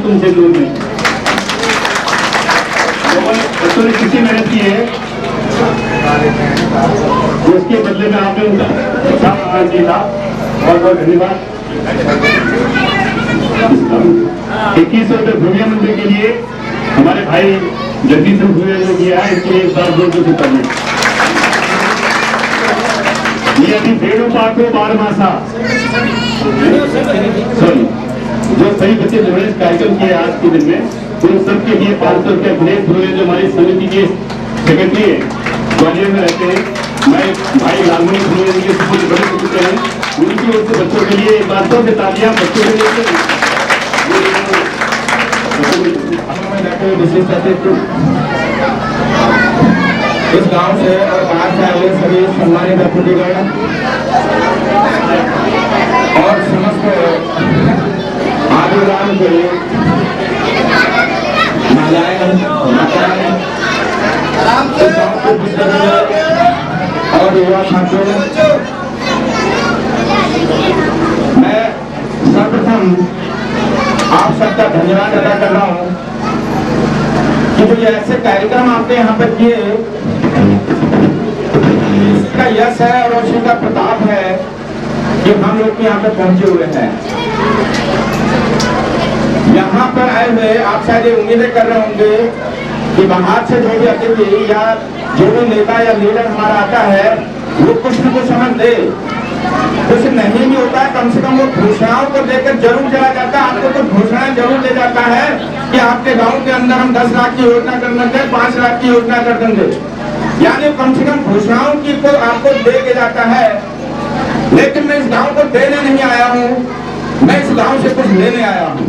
तुमसे दूर नहीं। बच्चों ने कितनी मेहनत की है, उसके बदले में आपने उनका किया था। बहुत बहुत धन्यवाद। 2100 रुपये भूमिया मंदिर के लिए हमारे भाई जगदीश भूमिया ने किया है, इसके लिए 1,200 से करने। ये अभी भेड़ों पाको 12 मासा सॉरी जो सही बच्चे जो इस कार्यक्रम किए आज के दिन में, उन सबके लिए 500 रुपये गणेश भूमिया जो हमारी समिति के सेक्रेटरी है, ग्वालियर में रहते हैं, मैं भाई लालमणि भूमिया के स्कूल बड़े हो चुके हैं, उनकी ओर से बच्चों के लिए एक बार तो तालियां बच्चों के लिए। इस गांव से और बाहर से आए सभी सम्मानित अतिथिगण और समस्त आदिवासी के और युवा छात्रों, मैं सर्वप्रथम आप सबका धन्यवाद अदा कर रहा हूँ कि जो ये ऐसे कार्यक्रम आपने यहाँ पर किए, इसका यश है और उसी का प्रताप है कि हम लोग यहाँ पे पहुंचे हुए हैं। यहाँ पर आए हुए आप शायद ये उम्मीदें कर रहे होंगे कि बाहर से जो भी अतिथि या जो भी नेता या लीडर हमारा आता है वो कुछ न कुछ समझ दे, कुछ नहीं भी होता है, कम से कम वो घोषणाओं को लेकर जरूर चला जाता है। आपको तो घोषणाएं जरूर दे जाता है कि आपके गांव के अंदर हम 10 लाख की योजना कर देंगे, 5 लाख की योजना कर देंगे, यानी कम से कम घोषणाओं की को आपको दे के जाता है। लेकिन मैं इस गांव को देने नहीं आया हूँ, मैं इस गांव से कुछ लेने आया हूँ।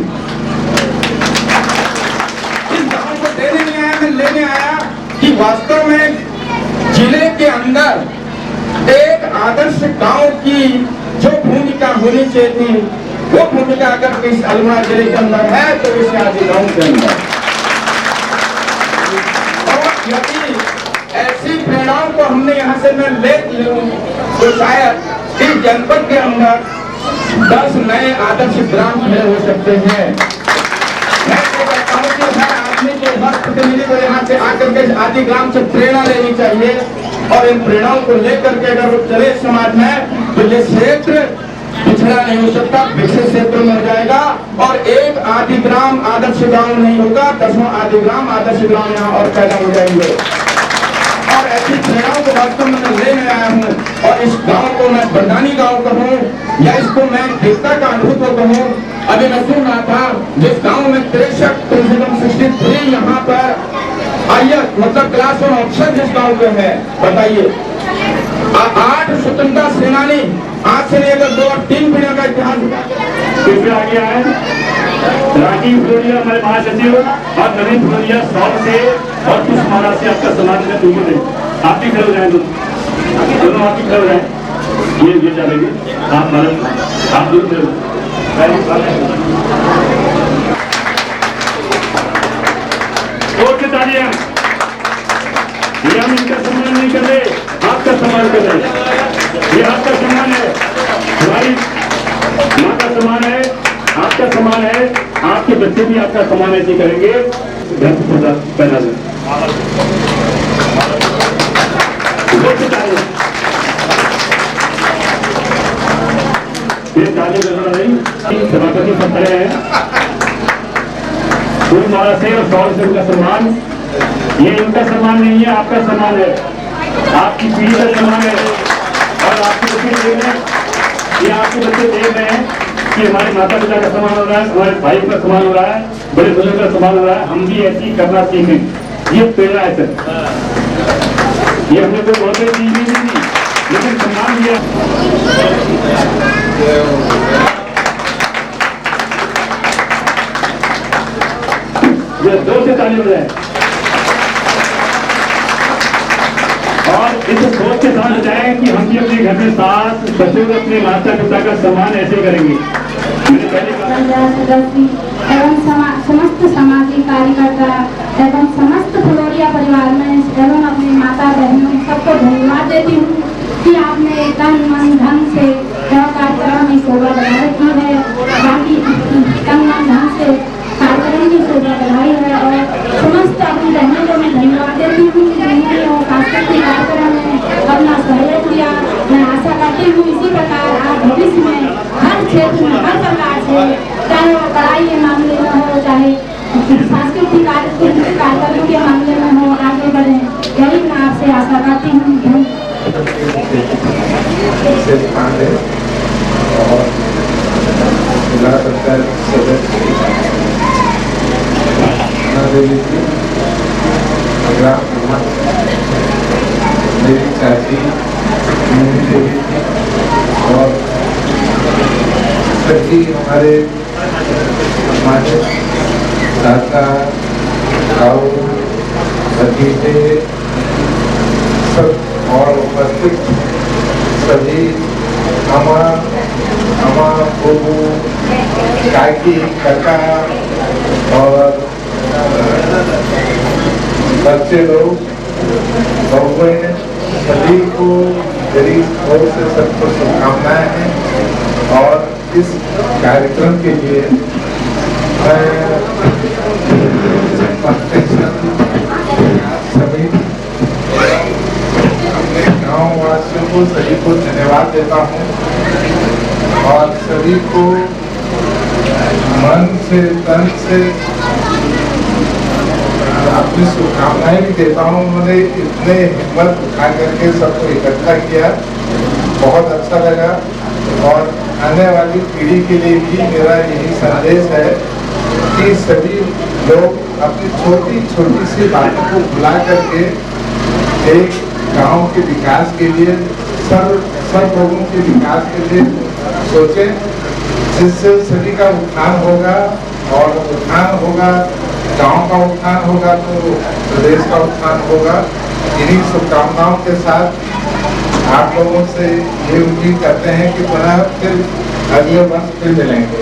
इस गांव को देने नहीं आया, मैं लेने आया कि वास्तव में जिले के अंदर एक आदर्श गांव की जो भूमिका होनी चाहिए थी, वो भूमिका अगर इस अल्मोड़ा जिले के अंदर है तो इस आदि गांव के अंदर। और यदि ऐसी प्रेरणाओं को हमने यहाँ से मैं ले लूं तो शायद इस जनपद के अंदर 10 नए आदर्श ग्राम खड़े हो सकते हैं। मैं तो कहता हूँ कि हर आदमी को, हर प्रतिनिधि को यहाँ से आकर के आदि ग्राम से प्रेरणा लेनी चाहिए और इन प्रेरणाओं को लेकर के अगर वो चले समाज में तो ये क्षेत्र पिछड़ा नहीं हो सकता, विकसित क्षेत्र में हो जाएगा। और एक आदि ग्राम आदर्श गांव नहीं होगा, 10वां आदि ग्राम आदर्श ग्राम यहाँ और पैदा हो जाएंगे। और ऐसी प्रेरणाओं को वास्तव में मैं लेने आया हूँ और इस गांव को मैं बरदानी गांव कहूँ या इसको मैं एकता का अनुभव कहूँ। अभी मैं सुन रहा था जिस गांव में 63 यहाँ पर आइए मतलब क्लास 1 ऑप्शन जिस गांव में है, बताइए 8 स्वतंत्रता सेनानी आज से लेकर 2 और 3 पीढ़ियों का इतिहास कृपया आगे आए। राजीव फ्लोरिया हमारे महासचिव और नवीन फ्लोरिया सौर से और कुछ महाराज से आपका समाज में दूर है, आप भी खड़े हो जाए, दोनों आप भी खड़े हो जाए, ये चलेगी आप भारत आप दूर खड़े हो। तालियां, ये हम इनका सम्मान नहीं कर रहे, आपका सम्मान कर रहे, ये आपका सम्मान है, हमारी माँ का सम्मान है, आपका सम्मान है, आपके बच्चे भी आपका सम्मान ऐसे करेंगे। पहना दें ये ताली करना नहीं, सभापति सब खड़े हैं, फूल माला से और सौर से उनका सम्मान, ये इनका सम्मान नहीं है, आपका सम्मान है, आपकी पीढ़ी का सम्मान है। और आपके बच्चे देख रहे हैं, ये आपके बच्चे देख रहे हैं कि हमारे माता पिता का सम्मान हो रहा है, हमारे भाई का सम्मान हो रहा है, बड़े बुजुर्ग का सम्मान हो रहा है, हम भी ऐसी करना सीखें। ये प्रेरणा है सर, ये हमने कोई बहुत बड़ी चीज नहीं दी, लेकिन सम्मान दिया। ये 2 से ताली हो जाए और इस सोच के साथ जाए कि हम भी अपने घर में सास ससुर अपने माता पिता का सम्मान ऐसे करेंगे। मैंने पहले एवं समस्त सामाजिक कार्यकर्ता एवं समस्त फ्लोरिया परिवार में एवं अपनी माता बहनों सबको धन्यवाद देती हूँ कि आपने तन मन धन से कार्यक्रम में शोभा बना रखी है। बाकी तन मन धन से कार्यक्रम क्षेत्र में हर प्रकार से, चाहे वो पढ़ाई के मामले में हो, चाहे सांस्कृतिक कार्यक्रमों के मामले में हो, आगे बढ़े, यही मैं आपसे आशा करती हूँ। और जिला पंचायत सदस्य ग्राम प्रधान मेरी चाची देवी और सभी हमारे सामाजिक दाता गाँव भतीजे सब और उपस्थित सभी हमारा प्रभु काकी काका और बच्चे लोग बहुएं सभी को मेरी ओर से सबको शुभकामनाएं हैं। और इस कार्यक्रम के लिए सभी अपने गाँव वासियों को सभी को धन्यवाद देता हूँ और सभी को मन से तन से अपनी शुभकामनाएं भी देता हूँ। उन्होंने इतने हिम्मत उठा करके सबको इकट्ठा किया, बहुत अच्छा लगा। और आने वाली पीढ़ी के लिए भी मेरा यही संदेश है कि सभी लोग अपनी छोटी छोटी सी बातों को भुला करके एक गांव के विकास के लिए, सब लोगों के विकास के लिए सोचें, जिससे सभी का उत्थान होगा। और उत्थान होगा, गांव का उत्थान होगा तो प्रदेश का उत्थान होगा। इन्हीं शुभकामनाओं के साथ आप लोगों से ये उम्मीद करते हैं कि पुनः फिर अगले वर्ष फिर मिलेंगे।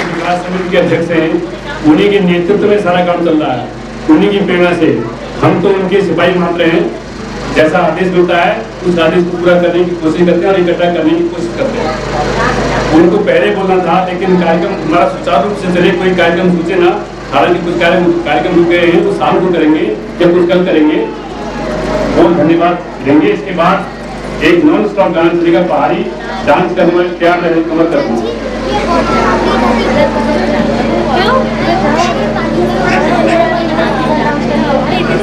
विकास समिति के अध्यक्ष हैं, उन्हीं के नेतृत्व में सारा काम चल रहा है, उन्हीं की प्रेरणा से। हम तो उनके सिपाही मात्र हैं, जैसा आदेश मिलता है उस आदेश को पूरा करने की कोशिश करते हैं और इकट्ठा करने की कोशिश करते हैं। उनको पहले बोलना था, लेकिन कार्यक्रम हमारा सुचारू रूप से चले, कोई कार्यक्रम सोचे ना। हालांकि कुछ कार्यक्रम रुक गए हैं, तो शाम को करेंगे या कुछ कल करेंगे। बहुत धन्यवाद देंगे। इसके बाद एक नॉन स्टॉप गाना चलेगा, पहाड़ी डांस करने वाले तैयार रहे, कमर कर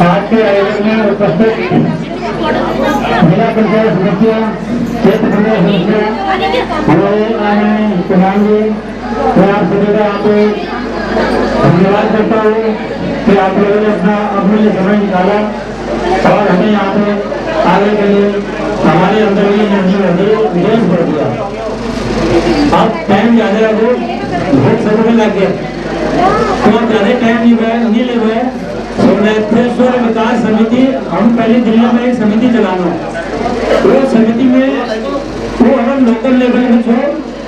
आज के आयोजन में उपस्थित जिला पंचायत सदस्य, क्षेत्र पंचायत सदस्य, हमारे आने प्रधान जी, मैं आप सभी का यहाँ पे धन्यवाद करता हूँ कि आप लोगों ने अपना अमूल्य समय निकाला और हमें यहाँ पे आगे के लिए हमारे अंदर की एनर्जी विदेश बढ़ दिया। अब टाइम ज़्यादा वो बहुत समय में लग गया, तो ज़्यादा टाइम नहीं ले हुए। सोमेश्वर विकास समिति, हम पहले दिल्ली में एक समिति चलाना, वो समिति में वो हम लोकल लेवल में छो,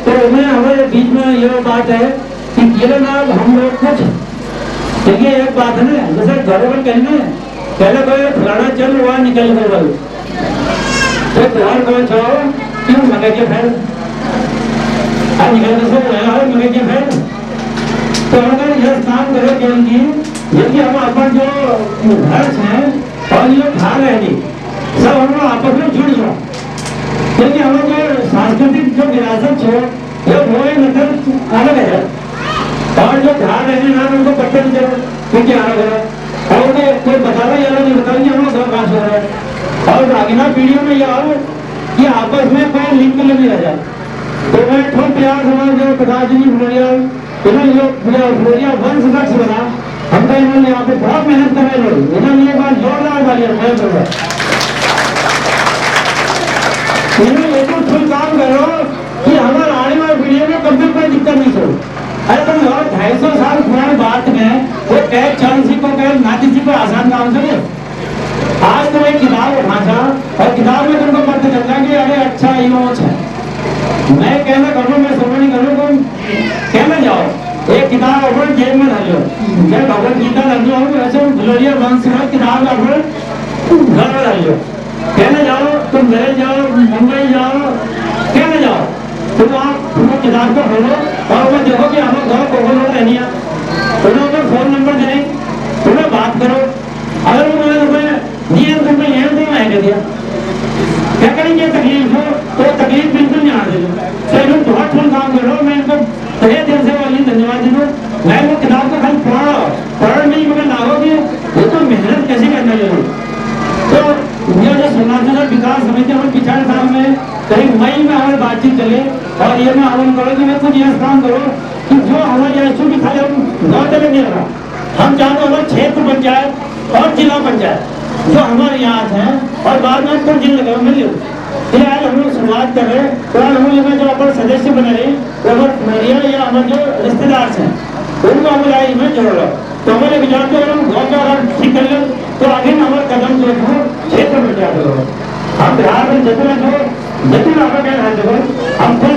तो उन्हें हमारे बीच में ये बात है कि केवल नाम हम लोग कुछ देखिए, एक बात है ना, जैसे घरों में कहने पहले कोई फलाना चल वहाँ निकल गए, तो तुम्हारे को छो क्यों मगे के फैल निकल मगे के फैल। तो अगर यह काम करे क्योंकि यदि हम अपन जो घर हैं और ये खा रहे हैं सब हम लोग आपस में जुड़ जाओ, क्योंकि हम लोग जो सांस्कृतिक जो विरासत है वो मतलब अलग है। और जो खा रहे हैं ना उनको पता नहीं चलो क्योंकि अलग है, और कोई बताना या नहीं बताओ कि हम लोग सब बात हो रहा है। और आगे पीढ़ियों में यह हो कि आपस में कोई लिंक नहीं रह जाए। तो मैं ठोक प्यार समाज जो पिताजी फ्लोरिया फ्लोरिया वंश वृक्ष बना, हम तो इन्होंने यहाँ पे बहुत मेहनत कर रहे लोग, इन्होंने एक बार जोरदार वाली इन्होंने एक फुल काम करो कि हमारे आने वाली पीढ़ी में कभी कोई दिक्कत नहीं हो। अरे तुम और 250 साल पुरानी बात में वो कह चांसी को कह नाती को आसान काम से आज तो एक किताब उठा था और किताब में तुमको पता चल रहा कि अरे अच्छा यूँ है। मैं कहना करूँ, मैं समझ नहीं करूँ, तुम कहना जाओ एक किताब अपन जेब में डाल लो, जब भगवत गीता डाल लो वैसे ग्लोरिया वंश का किताब अपन घर में डाल लो। कहने जाओ तुम दिल्ली जाओ, मुंबई जाओ, कहने जाओ तुम आप किताब को खोलो और मैं देखो कि हम घर को खोलो रहनी है, उन्होंने फोन नंबर दें, तुम्हें बात करो। अगर उन्होंने नियम तुम्हें नियम तो मैं कह दिया क्या करेंगे तकलीफ हो तो तकलीफ बिल्कुल बातचीत चले और ये मैं आह्वान करो कि मैं कुछ यह काम करो कि जो हमारे यहाँ की खाली हम गाँव तक नहीं रहा, हम चाहते हमारे क्षेत्र पंचायत और जिला पंचायत जो हमारे यहाँ हैं और बाद में कुछ जिले मिले फिर आज हम लोग शुरुआत कर रहे हैं। तो आज हम लोग जो अपने सदस्य बने रहे वो हमारे या हमारे जो रिश्तेदार हैं उनको हमारे में जोड़ लो। तो हमारे विचार को हम गाँव का अगर ठीक कर ले तो आगे हमारा कदम जो है क्षेत्र में क्या करो। हम बिहार में जितना आपका क्या है देखो हम खुद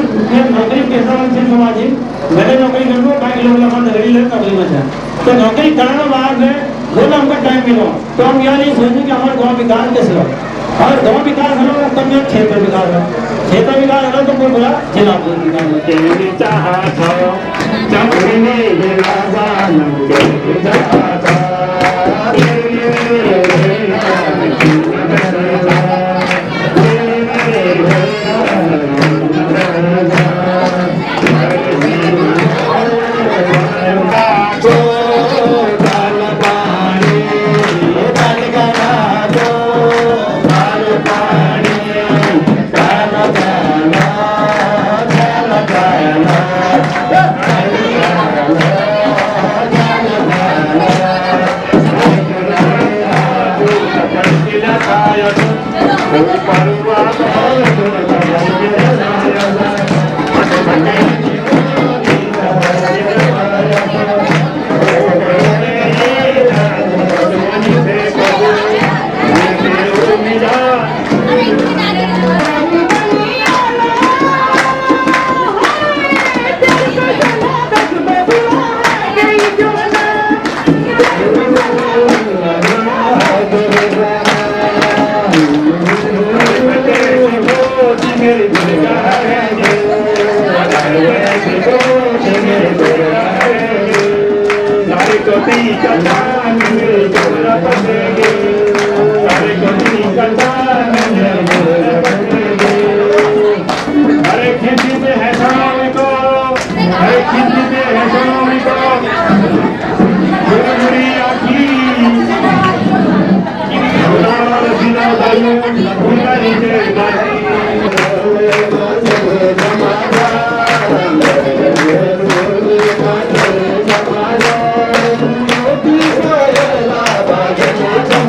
नौकरी कैसा सामाजिक मैंने नौकरी कर लो बाकी लोग नौकरी में जाए तो नौकरी कराने बाद में बोला हमको टाइम मिलो तो हम यह नहीं सोचें कि हमारे गाँव विकास कैसे हो और गाँव विकास हो तो मैं क्षेत्र विकास हो, क्षेत्र विकास हो तो कोई बोला जिला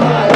Bye.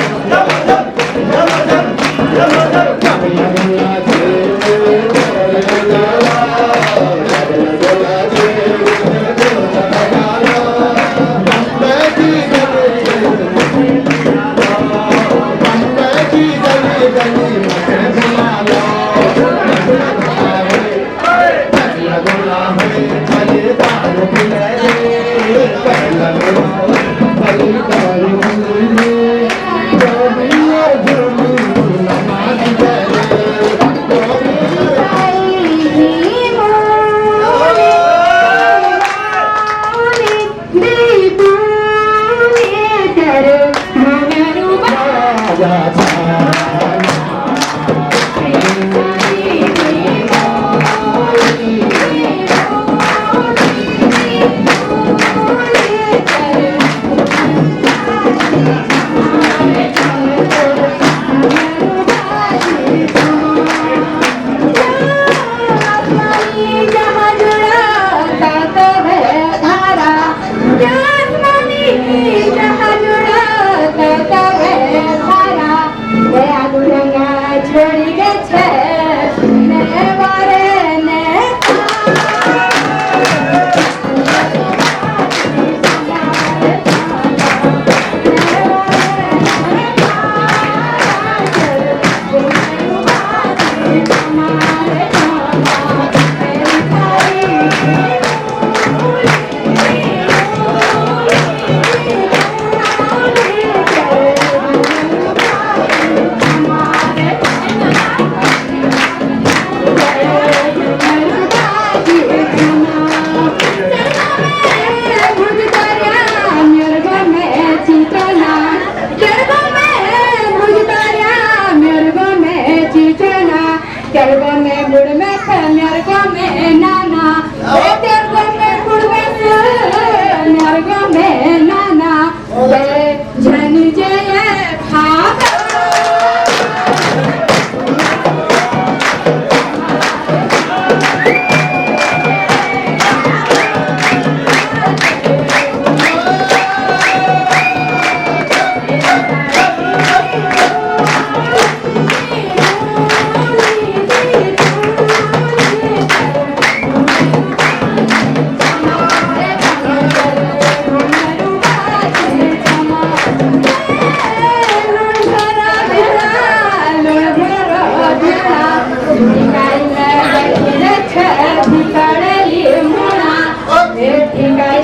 कधी कळली म्हणा भेटी काय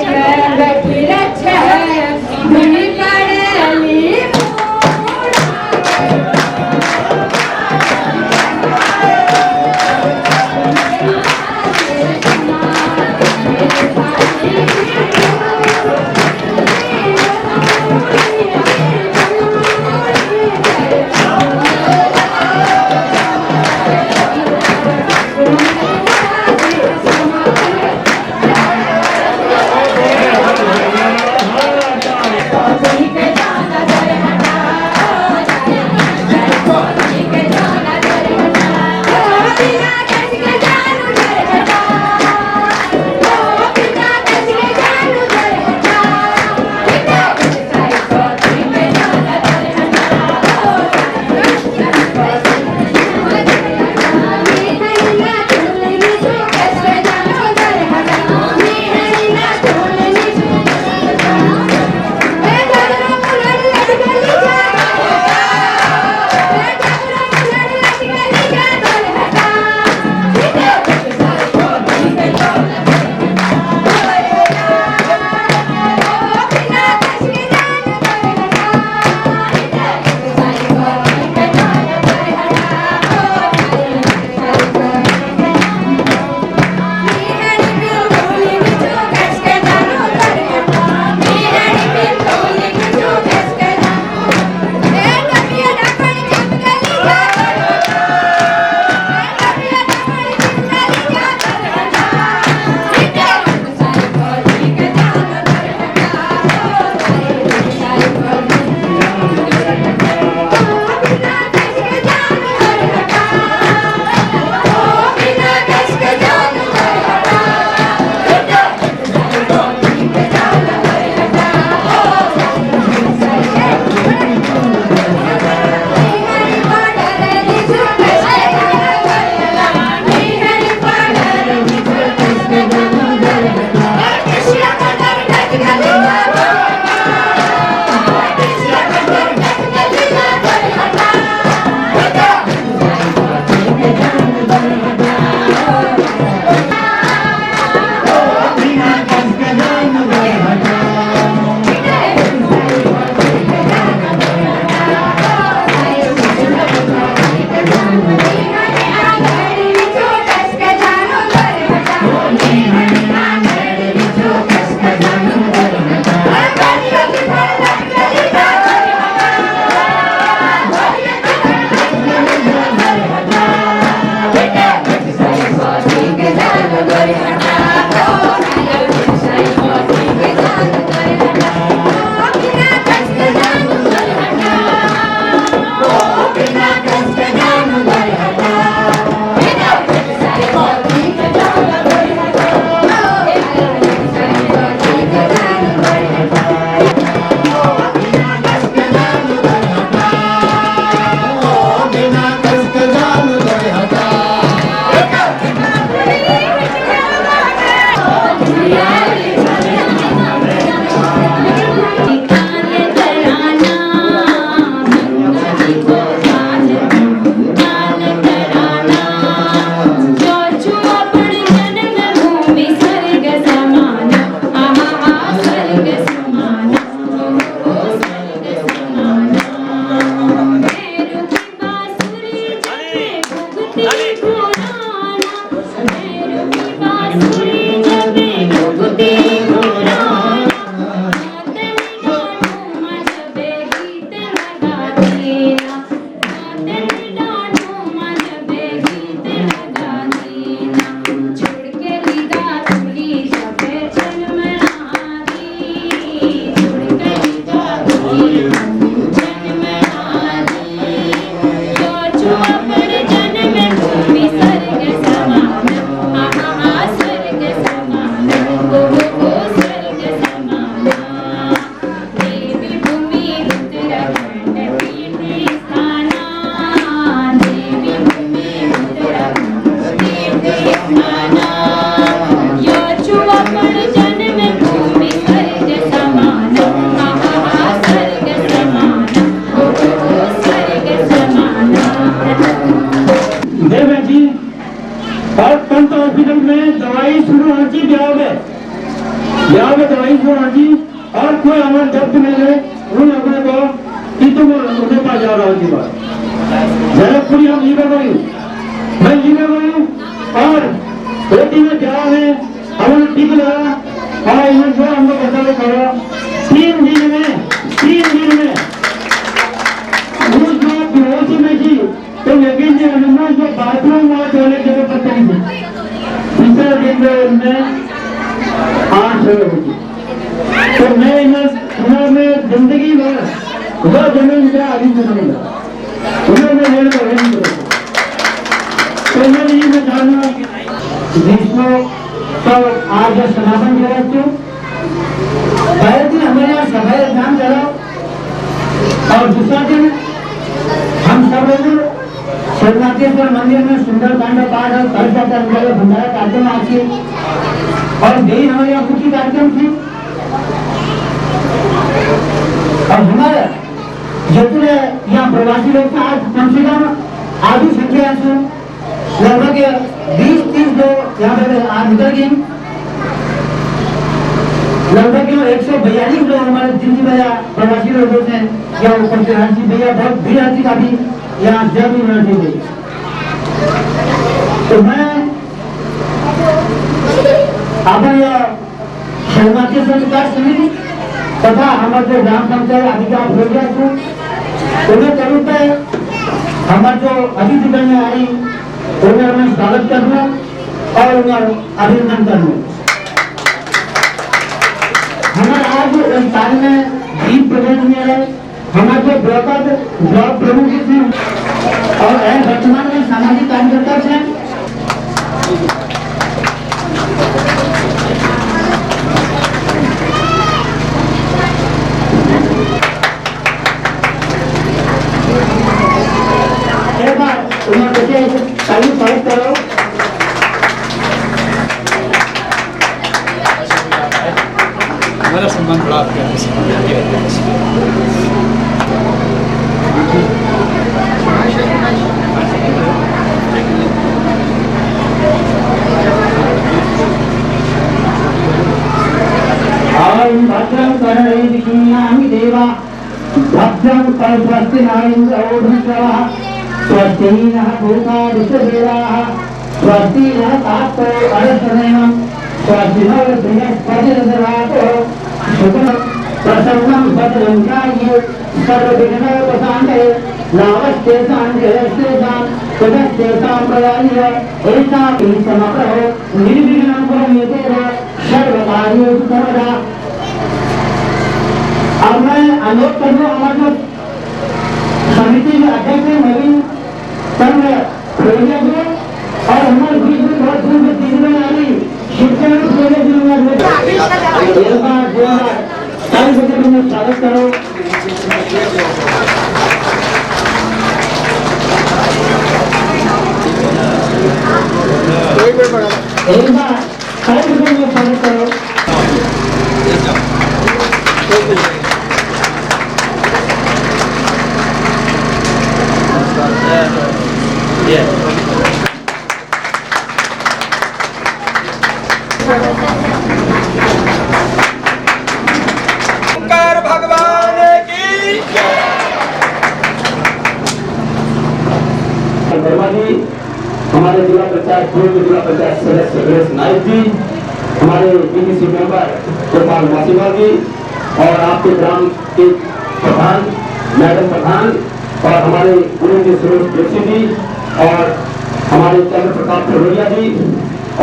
बैठी रच मी कळली Take it. हॉस्पिटल में दवाई शुरू होनी चाहिए ब्याह में दवाई शुरू होनी चाहिए। और कोई हमारे दर्द में है उन अपने को कि तुम उन्हें पास जा रहा होती बात जनकपुरी हम लीवर गई मैं लीवर गई और बेटी में ब्याह है हमारे ठीक लगा और इन्हें जो हम लोग बता करो 3 दिन में जो बेहोशी में थी तो लेकिन जो बाथरूम वहाँ चले जगह पता नहीं थी। तीसरे दिन में उनमें 8 होगी तो मैं इन्हें जिंदगी भर वो जमीन का अभी नहीं लगा उन्हें मैं लेने को नहीं करूँगा। तो मैं ये जानना जिसको तो आज समापन किया क्यों पहले दिन हमें यहाँ सफाई अभियान चला और दूसरा दिन हम सब लोग सोमनाथेश्वर मंदिर में सुंदर कांड पाठ और कल भंडारा कार्यक्रम आती और यही हमारे यहाँ कुछ कार्यक्रम थी और हमारे जितने यहाँ प्रवासी लोग आज कम से कम आधी संख्या से लगभग 20-30 लोग यहाँ पे आज निकल गए। लगभग 142 लोग हमारे दिल्ली भैया प्रवासी लोगों से या ऊपर से रांची भैया बहुत भीड़ आती काफी यहाँ जब यूनिवर्सिटी गई। तो मैं अपन शर्माकेश्वर विकास समिति तथा हमारे जो ग्राम पंचायत अधिकार हो गया तो उन्हें करूँ हमारे जो अतिथि आई उन्हें मैं स्वागत करना और उन्हें अभिनंदन करना। हमारे आज इस साल में दीप प्रबंध में है हमारे जो ब्लॉक प्रमुख थे और वर्तमान में सामाजिक कार्यकर्ता थे। एक बार उन्हें बच्चे तालीम पारित करो। हमारा सम्मान बड़ा आपके भद्रं कर्णैर्विकीर्णानि देवा भद्रं कल्पस्तिनारिन्द्रौढुषवः स्वस्ति नः भूता विश्वदेवाः स्वस्ति नः तातो अरसनेमं स्वस्ति नः बृहस्पतिर्दधातु शुक्लं प्रसन्नं भद्रं ध्याये सर्वविघ्नोपशान्तये नावस्तेषां जयस्तेषां तदस्तेषां प्रदायः एषापि समप्रभो निर्विघ्नं कुरुते सर्वकार्येषु सर्वदा। अब मैं अनुरोध कर रहा हूँ हमारे जो समिति के अध्यक्ष नवीन चंद्र खोलिया जी और हमारे बीच में बहुत दूर से तीसरे में आ रही शिक्षण में स्वागत करो। एक बार में स्वागत करो। शंकर भगवान की वर्मा जी, हमारे जिला पंचायत पूर्व जिला पंचायत सदस्य गणेश नायक जी, हमारे बीडीसी मेंबर गोपाल मासीवा जी और आपके ग्राम के प्रधान मैडम प्रधान और हमारे गुरु जी सुरेश जोशी जी और हमारे चंद्र प्रताप खरोड़िया जी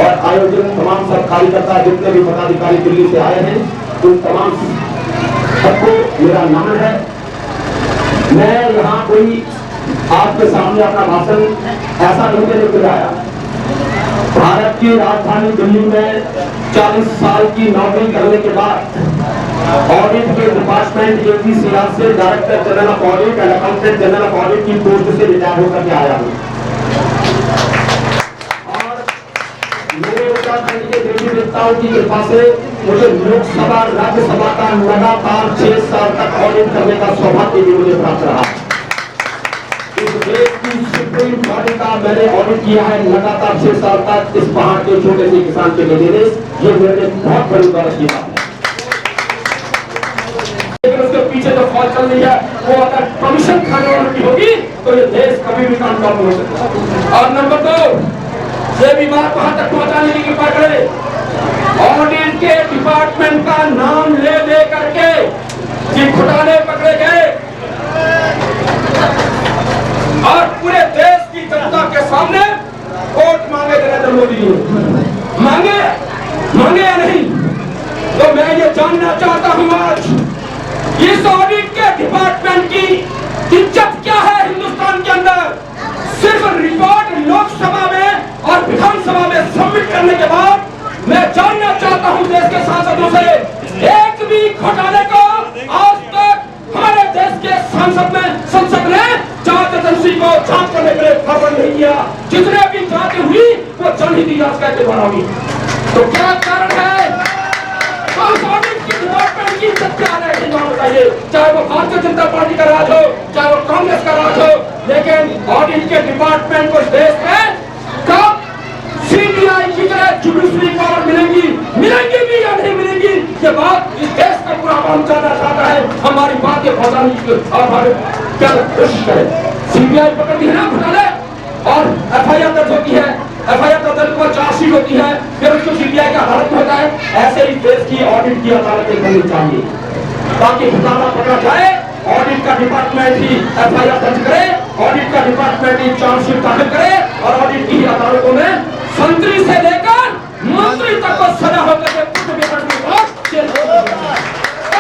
और आयोजन तमाम सब कार्यकर्ता जितने भी पदाधिकारी दिल्ली से आए हैं उन तमाम सबको मेरा नमन है। मैं यहाँ कोई आपके सामने अपना भाषण ऐसा नहीं देने को आया। भारत की राजधानी दिल्ली में 40 साल की नौकरी करने के बाद ऑडिट के डिपार्टमेंट APCR से director general of audit and accountant general of audit की पोस्ट से रिटायर होकर के आया हूँ और मेरे उत्तराखंड के देवी देवताओं की कृपा से मुझे लोकसभा राज्यसभा का लगातार 6 साल तक ऑडिट करने का सौभाग्य भी मुझे प्राप्त रहा। इस देश की कोई पार्टी का मैंने ऑडिट किया है लगातार 6 साल तक इस पहाड़ के छोटे से किसान के लिए, ये मेरे लिए बहुत बड़ी गौरव की बात है। लेकिन उसके पीछे जो फौज चल रही है वो अगर कमीशन खाने वालों की होगी तो ये देश कभी भी कामयाब हो सकता। और नंबर 2, ये भी बात वहां तक पहुंचाने की कृपा करे, ऑडिट के डिपार्टमेंट का नाम ले दे करके कि घोटाले पकड़े गए और पूरे देश की जनता के सामने वोट मांगे नरेंद्र मोदी मांगे या नहीं, तो मैं ये जानना चाहता हूं आज इस ऑडिट के डिपार्टमेंट की इज्जत क्या है हिंदुस्तान के अंदर। सिर्फ रिपोर्ट लोकसभा में और विधानसभा में सबमिट करने के बाद मैं जानना चाहता हूं देश के सांसदों से, एक भी घोटाले को आज तक हमारे देश के संसद ने जांच एजेंसी को जांच करने के लिए फॉरवर्ड नहीं किया। जितने भी जांचें हुई वो जनहित याचिका के द्वारा हुई। तो क्या कारण है? ऑडिट की डिपार्टमेंट की इज्जत क्या है बताइए। चाहे वो भारतीय जनता पार्टी का राज हो, चाहे वो कांग्रेस का राज हो, लेकिन ऑडिट के डिपार्टमेंट को देश में कब सीबीआई की तरह जुडिशरी पावर मिलेगी भी या नहीं मिलेगी, ये बात इस देश का पूरा आवाम जानना चाहता है। हमारी बात ये पहुंचाने की क्या कोशिश करे। सीबीआई पकड़ती है ना घोटाले और एफआईआर दर्ज होती है, एफआईआर का दर्ज पर चार्जशीट होती है, फिर उसको सीबीआई का अदालत होता है। ऐसे ही देश की ऑडिट की अदालतें होनी चाहिए ताकि घोटाला पकड़ा जाए। ऑडिट का डिपार्टमेंट ही एफआईआर दर्ज करे, ऑडिट का डिपार्टमेंट ही चार्जशीट दाखिल करे और ऑडिट की अदालतों में मंत्री से लेकर मंत्री तक को सजा होकर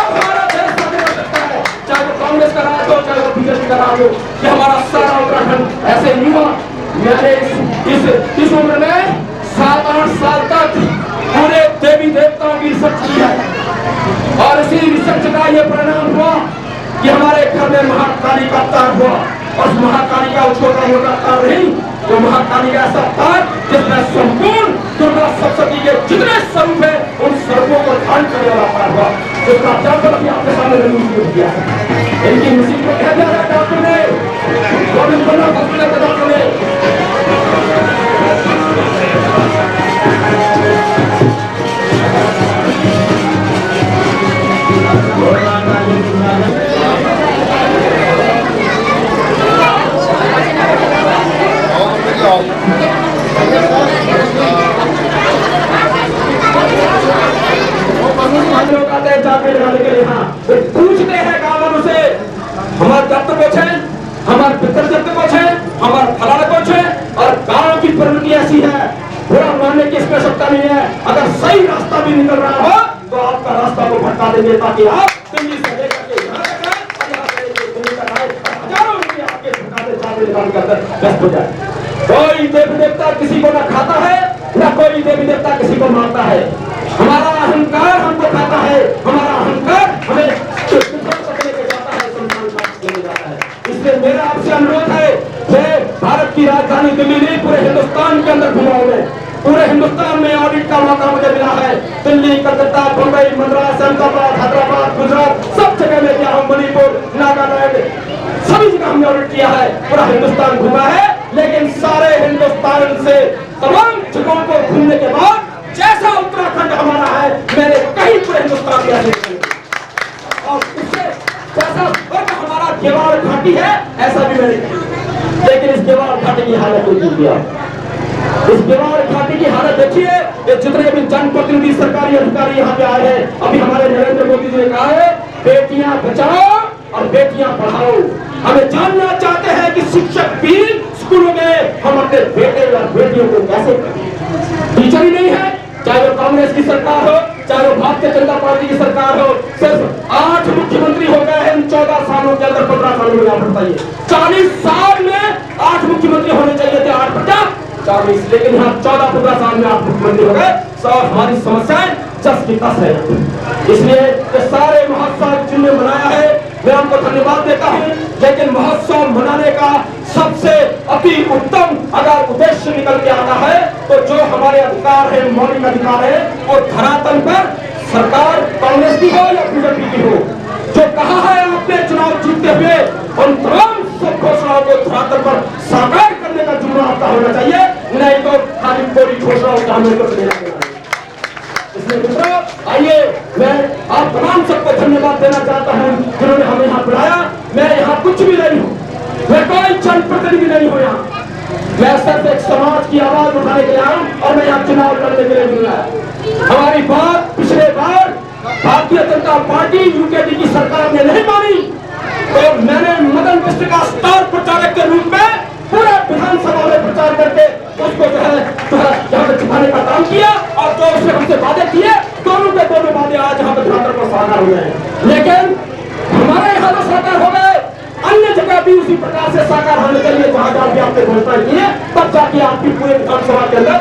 हमारा देश आगे बढ़ सकता है। चाहे वो कांग्रेस का राज हो, चाहे वो बीजेपी का राज हो, ये हमारा सारा उत्तराखंड ऐसे युवा मैंने इस उम्र में 7-8 साल तक पूरे देवी देवताओं की रिसर्च की है और इसी रिसर्च का ये परिणाम हुआ कि हमारे घर में महाकाली का अवतार हुआ और महाकाली का छोटा मोटा अवतार नहीं, वो महाकाली का ऐसा अवतार जिसमें संपूर्ण दुर्गा सप्तशती के जितने स्वरूप है उन स्वरूपों को धारण करने वाला अवतार हुआ, जिसका एग्जाम्पल अभी आपके सामने रिलीज किया है। इनकी मिसिंग को कह दिया है डॉक्टर ने, गोविंद बल्लभ हॉस्पिटल के डॉक्टर ने। लोग आते हैं चाकरी लगाने के लिए, हाँ पूछते हैं गाँव वालों से हमारे दत्त कुछ है, हमारे पितर दत्त कुछ है, हमारा फलाना कुछ है। और गाँव की प्रवृत्ति ऐसी है, बुरा मानने की इसमें आवश्यकता नहीं है। अगर सही रास्ता भी निकल रहा हो तो आपका रास्ता को भटका देंगे ताकि आप दिल्ली से लेकर के यहाँ तक आए और यहाँ से दिल्ली तक आए और हजारों रुपये आपके भटकाते चाकरी निकाल कर व्यस्त हो जाए। कोई देवी देवता किसी को न खाता है, न कोई देवी देवता किसी को मारता है। हमारा अहंकार हमको खाता है, हमारा अहंकार हमें जाता है। इसलिए मेरा आपसे अनुरोध है, भारत की राजधानी दिल्ली नहीं पूरे हिंदुस्तान के अंदर घुमाऊं मैं, पूरे हिंदुस्तान में ऑडिट का मौका मुझे मिला है। दिल्ली, कलकत्ता, मुंबई, मद्रास, अहमदाबाद, हैदराबाद, गुजरात, सब जगह में गया हूँ, मणिपुर, नागालैंड, सभी जगह हमने ऑडिट किया है, पूरा हिंदुस्तान घुमा है। लेकिन सारे हिंदुस्तान से तमाम जगहों को घूमने के बाद जैसा उत्तराखंड हमारा है मैंने कहीं पूरे हिंदुस्तान में ऐसे और उससे जैसा हमारा गेवार घाटी है ऐसा भी मैंने कहा। लेकिन इस गेवार घाटी की हालत को जीत गया। इस गेवार घाटी की हालत देखिए, ये जितने भी जनप्रतिनिधि सरकारी अधिकारी यहाँ पे आए हैं, अभी हमारे नरेंद्र मोदी जी ने कहा है बेटियां बचाओ और बेटियां पढ़ाओ। हमें जानना चाहते हैं कि शिक्षक भी स्कूलों में हम अपने बेटे और बेटियों को कैसे करें। टीचर ही नहीं है, चाहे वो कांग्रेस की सरकार हो, चाहे वो भारतीय जनता पार्टी की सरकार हो। सिर्फ 8 मुख्यमंत्री हो गए हैं इन 14 सालों के अंदर, 15 सालों में। आप बताइए 40 साल में 8 मुख्यमंत्री होने चाहिए थे, 8-50-40, लेकिन यहाँ 14-15 साल में 8 मुख्यमंत्री हो गए। हमारी समस्याएं 10 की 10 है। इसलिए सारे महोत्सव जिनने मनाया है मैं उनको धन्यवाद देता हूँ। लेकिन महोत्सव मनाने का सबसे अति उत्तम अगर उद्देश्य निकल के आता है तो जो हमारे अधिकार है, मौलिक अधिकार है, वो धरातल पर सरकार कांग्रेस की हो या बीजेपी की हो, जो कहा है आपने चुनाव जीतते हुए उन तमाम घोषणाओं को धरातल पर साकार करने समाप्त होना चाहिए, नहीं तो खाली कोई घोषणा होता हमें कुछ नहीं लगेगा। इसलिए मित्रों, आइए मैं आप तमाम सबको धन्यवाद देना चाहता हूं जिन्होंने हमें यहाँ बुलाया। मैं यहाँ कुछ भी नहीं हूँ, मैं कोई जनप्रतिनिधि नहीं हूँ यहाँ, मैं सिर्फ एक समाज की आवाज उठाने के लिए आया हूँ और मैं यहाँ चुनाव लड़ने के लिए मिला। हमारी बात पिछले बार भारतीय जनता पार्टी यूकेडी की सरकार ने नहीं मानी, तो मैंने मदन मिश्र का स्टार प्रचारक के रूप में पूरे विधानसभा में प्रचार करके उसको जो है यहाँ पे छुपाने का काम किया और जो उसने हमसे वादे किए दोनों के दोनों वादे आज यहाँ पे धरातल पर साकार हो गए। लेकिन हमारे यहाँ तो साकार हो गए, अन्य जगह भी उसी प्रकार से साकार होने के लिए जहां जहां भी आपने घोषणा की है तब जाके आपकी पूरे विधानसभा के अंदर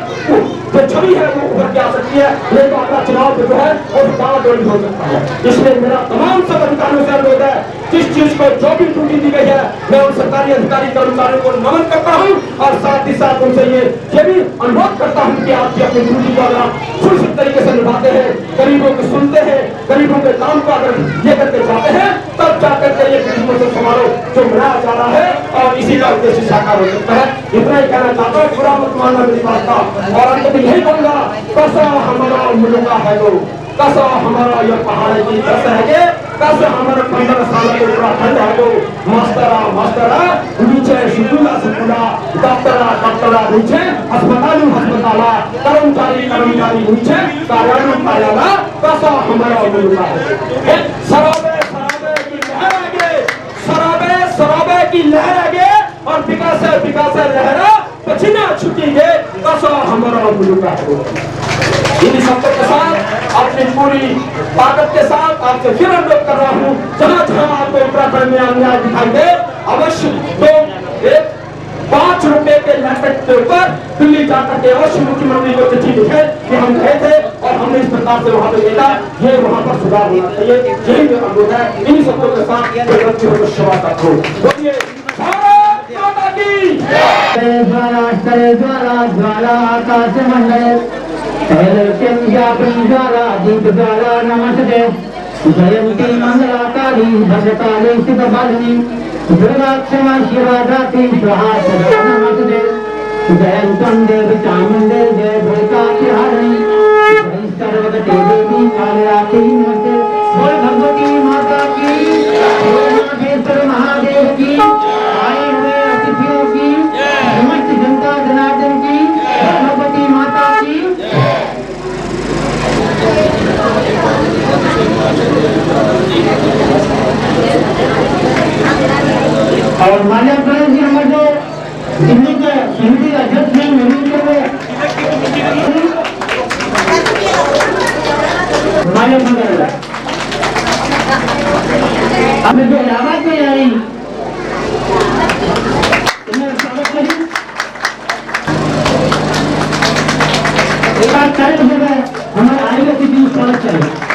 जो छवि है वो उभर के आ सकती है, नहीं तो अपना चुनाव जो है वो दावा हो सकता है। इसलिए मेरा तमाम सब अधिकारियों से अनुरोध है, जिस चीज को जो भी त्रुटि दी गई है मैं उन सरकारी अधिकारी कर्मचारियों को नमन करता हूं और साथ ही साथ उनसे ये भी अनुरोध करता हूं कि आपकी अपनी ड्यूटी को अगर सुरक्षित तरीके से निभाते हैं, गरीबों को सुनते हैं, गरीबों के काम को अगर लेकर के जाते हैं तब जाकर के ये क्रिसमस समारोह जो मनाया जा रहा है और इसी का उद्देश्य साकार हो सकता है। इतना ही कहना चाहता हूँ, पूरा मत मानना मेरी बात का, और अंत में यही कहूंगा, कैसा हमारा मुल्का है गो, कैसा हमारा यह पहाड़ की दस है, कैसे हमारे 15 साल के उत्तराखंड है गो, मास्टरा मास्टरा नीचे सुकुला सुकुला, डॉक्टरा डॉक्टरा नीचे, अस्पताल अस्पताला, कर्मचारी कर्मचारी नीचे, कार्यालय कार्यालय, कैसा हमारा मुल्का है। शराबे शराबे की लहर आगे, शराबे शराबे की लहर आगे और विकासे विकासे लहरा पसीना छुटेंगे, कैसा हमारा मुल्का है। इन शब्दों के साथ अपनी पूरी ताकत के साथ आपसे फिर अनुरोध कर रहा हूँ, जहाँ जहाँ आपको उत्तराखंड में अन्याय दिखाई दे अवश्य तो एक 5 रुपए के लैपटॉप के ऊपर दिल्ली जाकर के अवश्य मुख्यमंत्री को चिट्ठी लिखे कि हम गए थे और हमने इस प्रकार से वहां पे देखा, ये वहां पर सुधार होना चाहिए। यही मेरा अनुरोध है। इन्हीं शब्दों के साथ ज्वाला आकाश मंडल ज्वाला दीप ज्वाला नमस्ते जयंती मंगलाकारी भद्रकाली स्थित बालिनी दुर्गा क्षमा शिवा धात्री स्वाहा सदा नमस्ते जयंतम देव चामुंडे जय भूताहारिणी जय सर्वगते देवी कालरात्रि नमस्ते बोल भगवती माता की, नागेश्वर महादेव की, आए हुए अतिथियों की, समस्त जनता जनार्दन की, भगवती माता की। और मान्य प्रधान जी हमारे जो दिल्ली के हिंदी अध्यक्ष हैं मिलकर मान्य प्रधान हमें जो आवाज नहीं आई एक बार चाहे हमारे आएगा कि दिन स्वागत करें।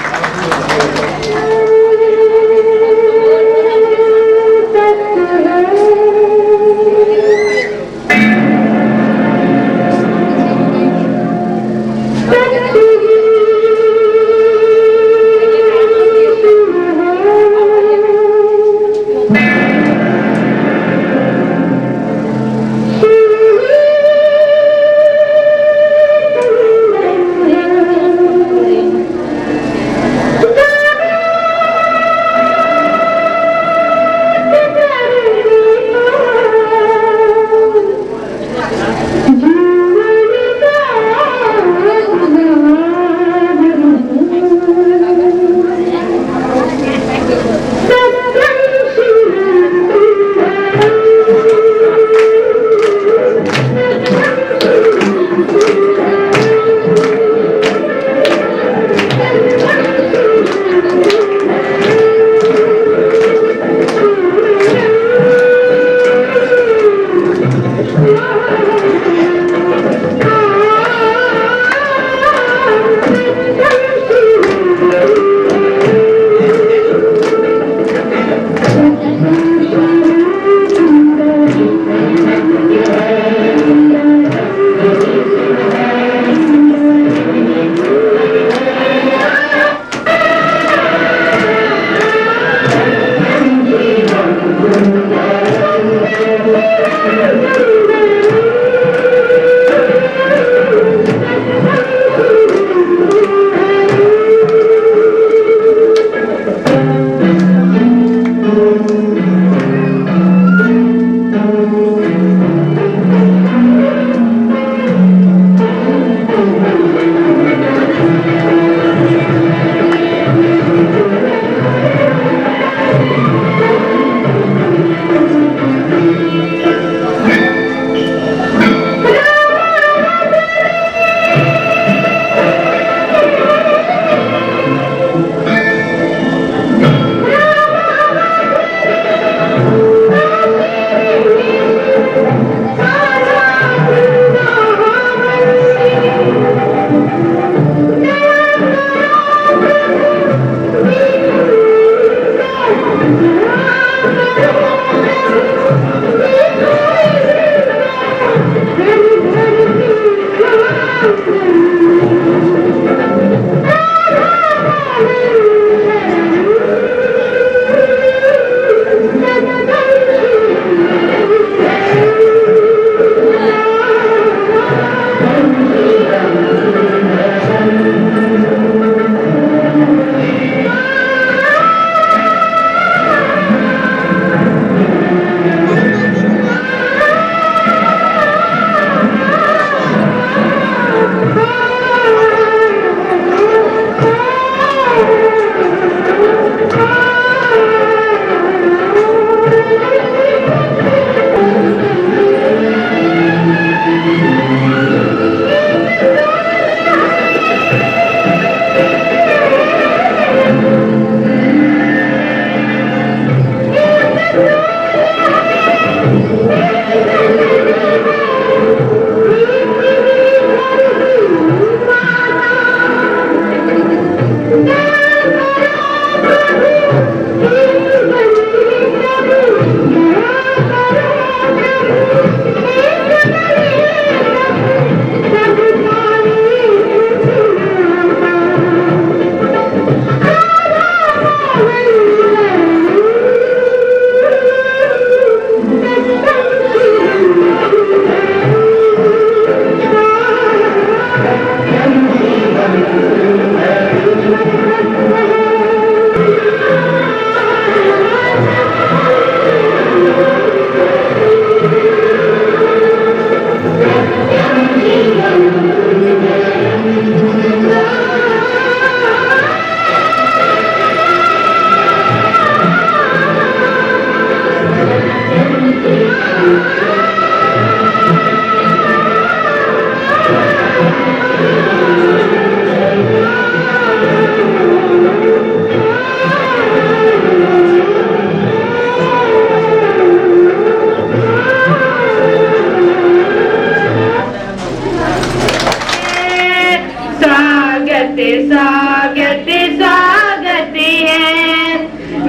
स्वागत स्वागत है,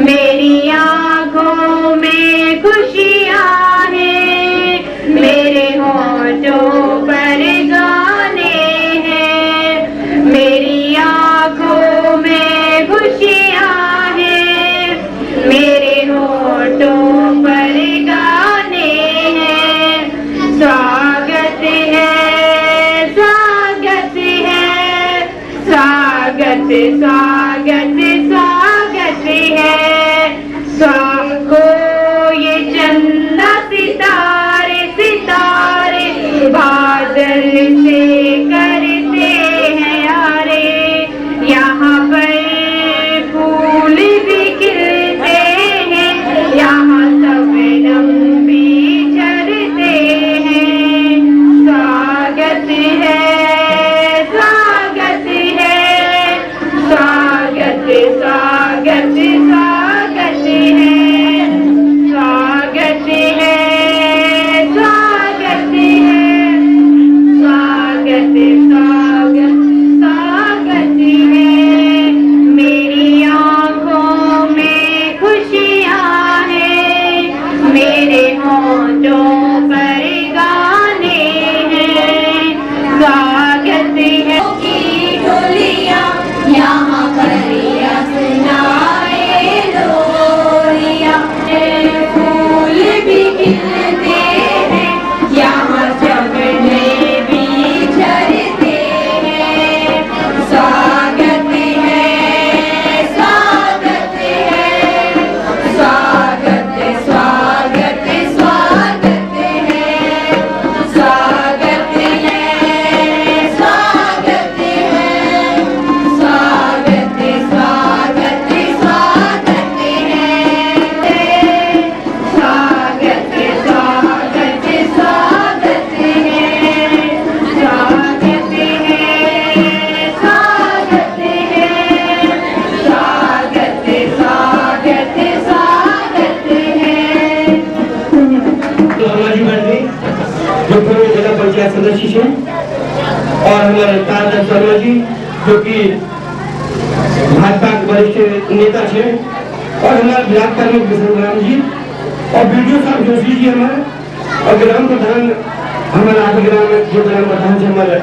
मेरी आंखों में खुशियाँ हैं, मेरे होठों पर गाने हैं, मेरी आंखों में खुशियाँ हैं, मेरे होठों पर गाने हैं। स्वागत है, स्वागत है, स्वागत स्वागत स्वागत है। को ये चंदा सितारे सितारे बादल से करते हैं यारे, यहाँ पर फूल भी खिलते हैं, यहाँ शबनम भी झरते हैं। स्वागत है, स्वागत है, स्वागत हमारे तारक शर्मा जी जो कि भाजपा के वरिष्ठ नेता थे, और हमारे ब्लॉक प्रमुख विष्णुराम जी और बीडीओ साहब जोशी जी हमारे, और ग्राम प्रधान हमारा आठ ग्राम जो ग्राम प्रधान थे हमारे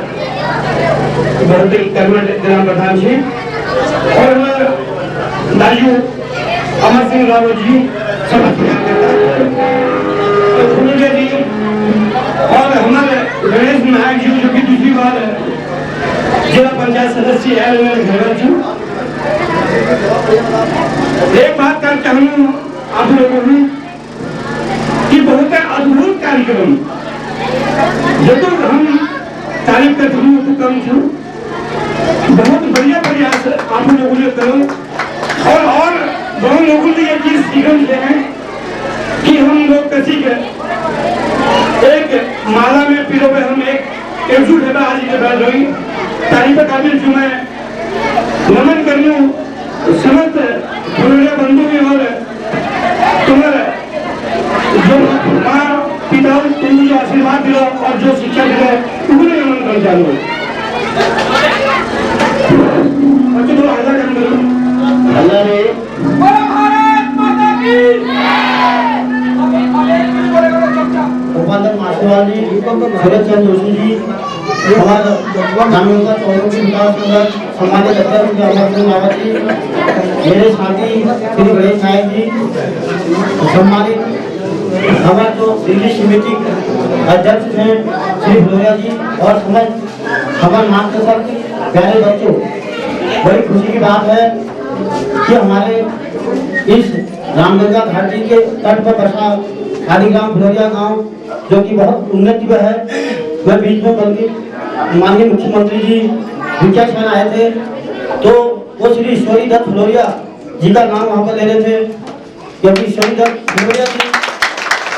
ग्राम प्रधान थे, और हमारे लालू अमर सिंह रावत जी सब जी, और हमारे गणेश नायक जी जो कि दूसरी बार जिला पंचायत सदस्य है घर जी। एक बात कर चाहूँ आप लोगों में कि बहुत अद्भुत कार्यक्रम जरूर हम तारीफ करते हुए तो कम छू, बहुत बढ़िया प्रयास आप लोगों ने करो, और बहुत लोगों ने ये चीज सीखन से है कि हम लोग किसी के एक माला में पीरो पे हम एक एकजुट है आज के बाद हुई तारीफ काबिल जो मैं नमन कर लूं समस्त पुराने बंधु भी, और तुम्हारे जो माँ पिता तुम जो आशीर्वाद दिलो और जो शिक्षा दिलो उन्हें नमन कर चालू बच्चों थोड़ा हल्ला कर दो हल्ला रे उपाध्यक्ष मास्टरवाल जी, सूरज चंद्र जोशी जी, हमारे ग्रामीण का चौधरी विकास संघ सम्मानित अध्यक्ष अमर सिंह रावत जी, मेरे साथी श्री गणेश नायक जी, सम्मानित हमारे जो दिल्ली समिति अध्यक्ष हैं श्री भलोरिया जी, और समस्त हमारे मार्गदर्शक प्यारे बच्चों, बड़ी खुशी की बात है कि हमारे इस रामगंगा घाटी के तट पर बसा खालीग्राम भलोरिया गांव जो कि बहुत उन्नति में है, मैं बीच में बल्कि माननीय मुख्यमंत्री जी विचार आए थे तो वो श्री ईश्वरी दत्त भलोरिया जी का नाम वहाँ पर ले रहे थे, क्योंकि ईश्वरी दत्त भलोरिया जी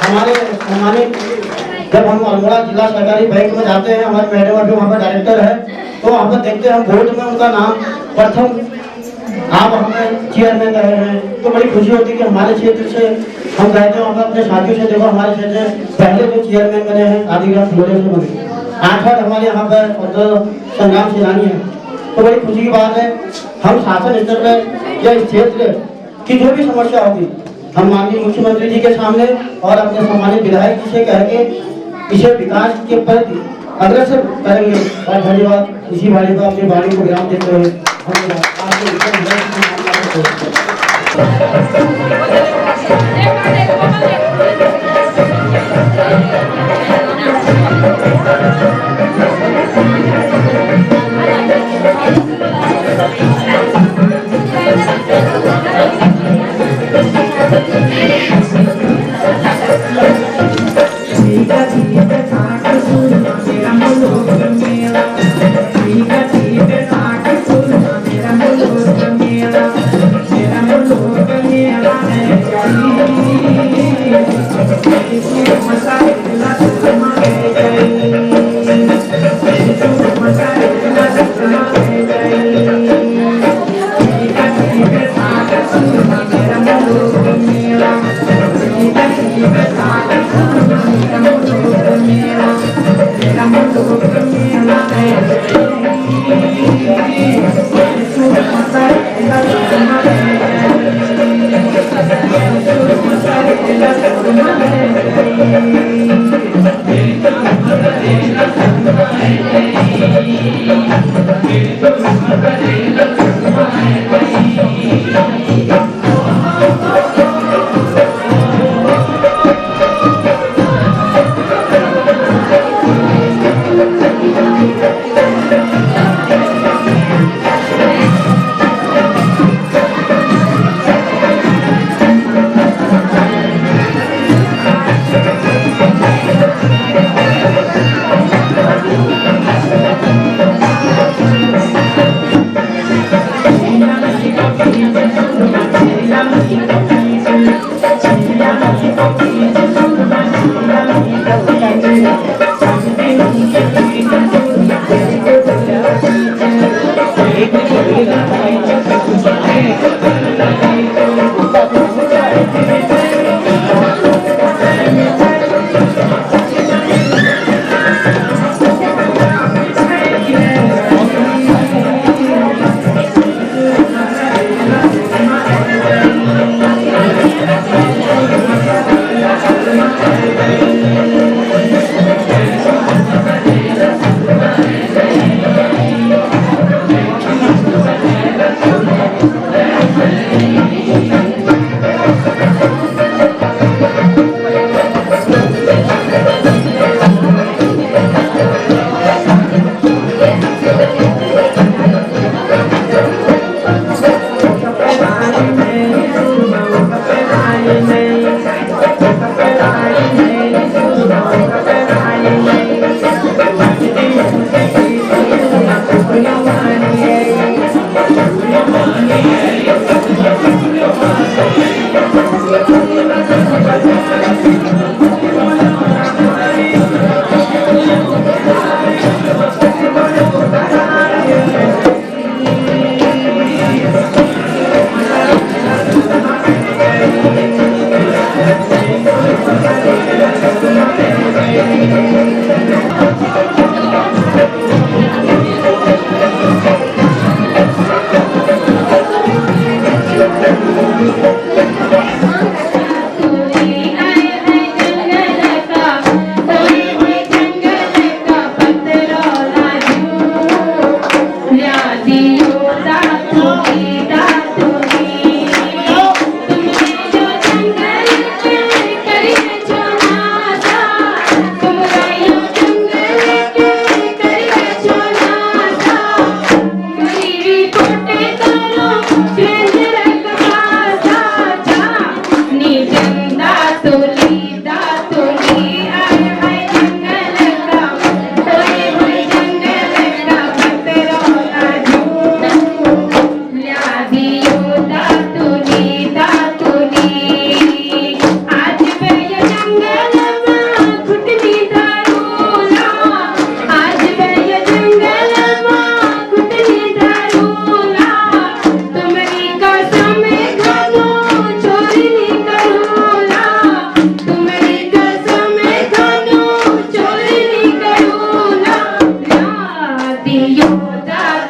हमारे सम्मानित, जब हम अल्मोड़ा जिला सहकारी बैंक में जाते हैं, हमारे मैडम अभी वहाँ पर डायरेक्टर है, तो वहाँ पर देखते हैं हम वोट में उनका नाम प्रथम आप हमें चेयरमैन रहे हैं, तो बड़ी खुशी होती है कि हमारे क्षेत्र से हम कहते हैं वहाँ अपने साथियों से देखो हमारे क्षेत्र में पहले जो चेयरमैन बने हैं आदिग्राम भलोरिया से बने, 8 हमारे यहाँ पर संग्राम सेनानी है, तो बड़ी खुशी की बात है। हम शासन स्तर में या इस क्षेत्र की जो भी समस्या होगी हम माननीय मुख्यमंत्री जी के सामने और अपने सम्मानित विधायक जी से कह के इसे विकास के प्रति अग्रसर करेंगे, और धन्यवाद इसी वाणी को अपनी वाणी को विराम देते हुए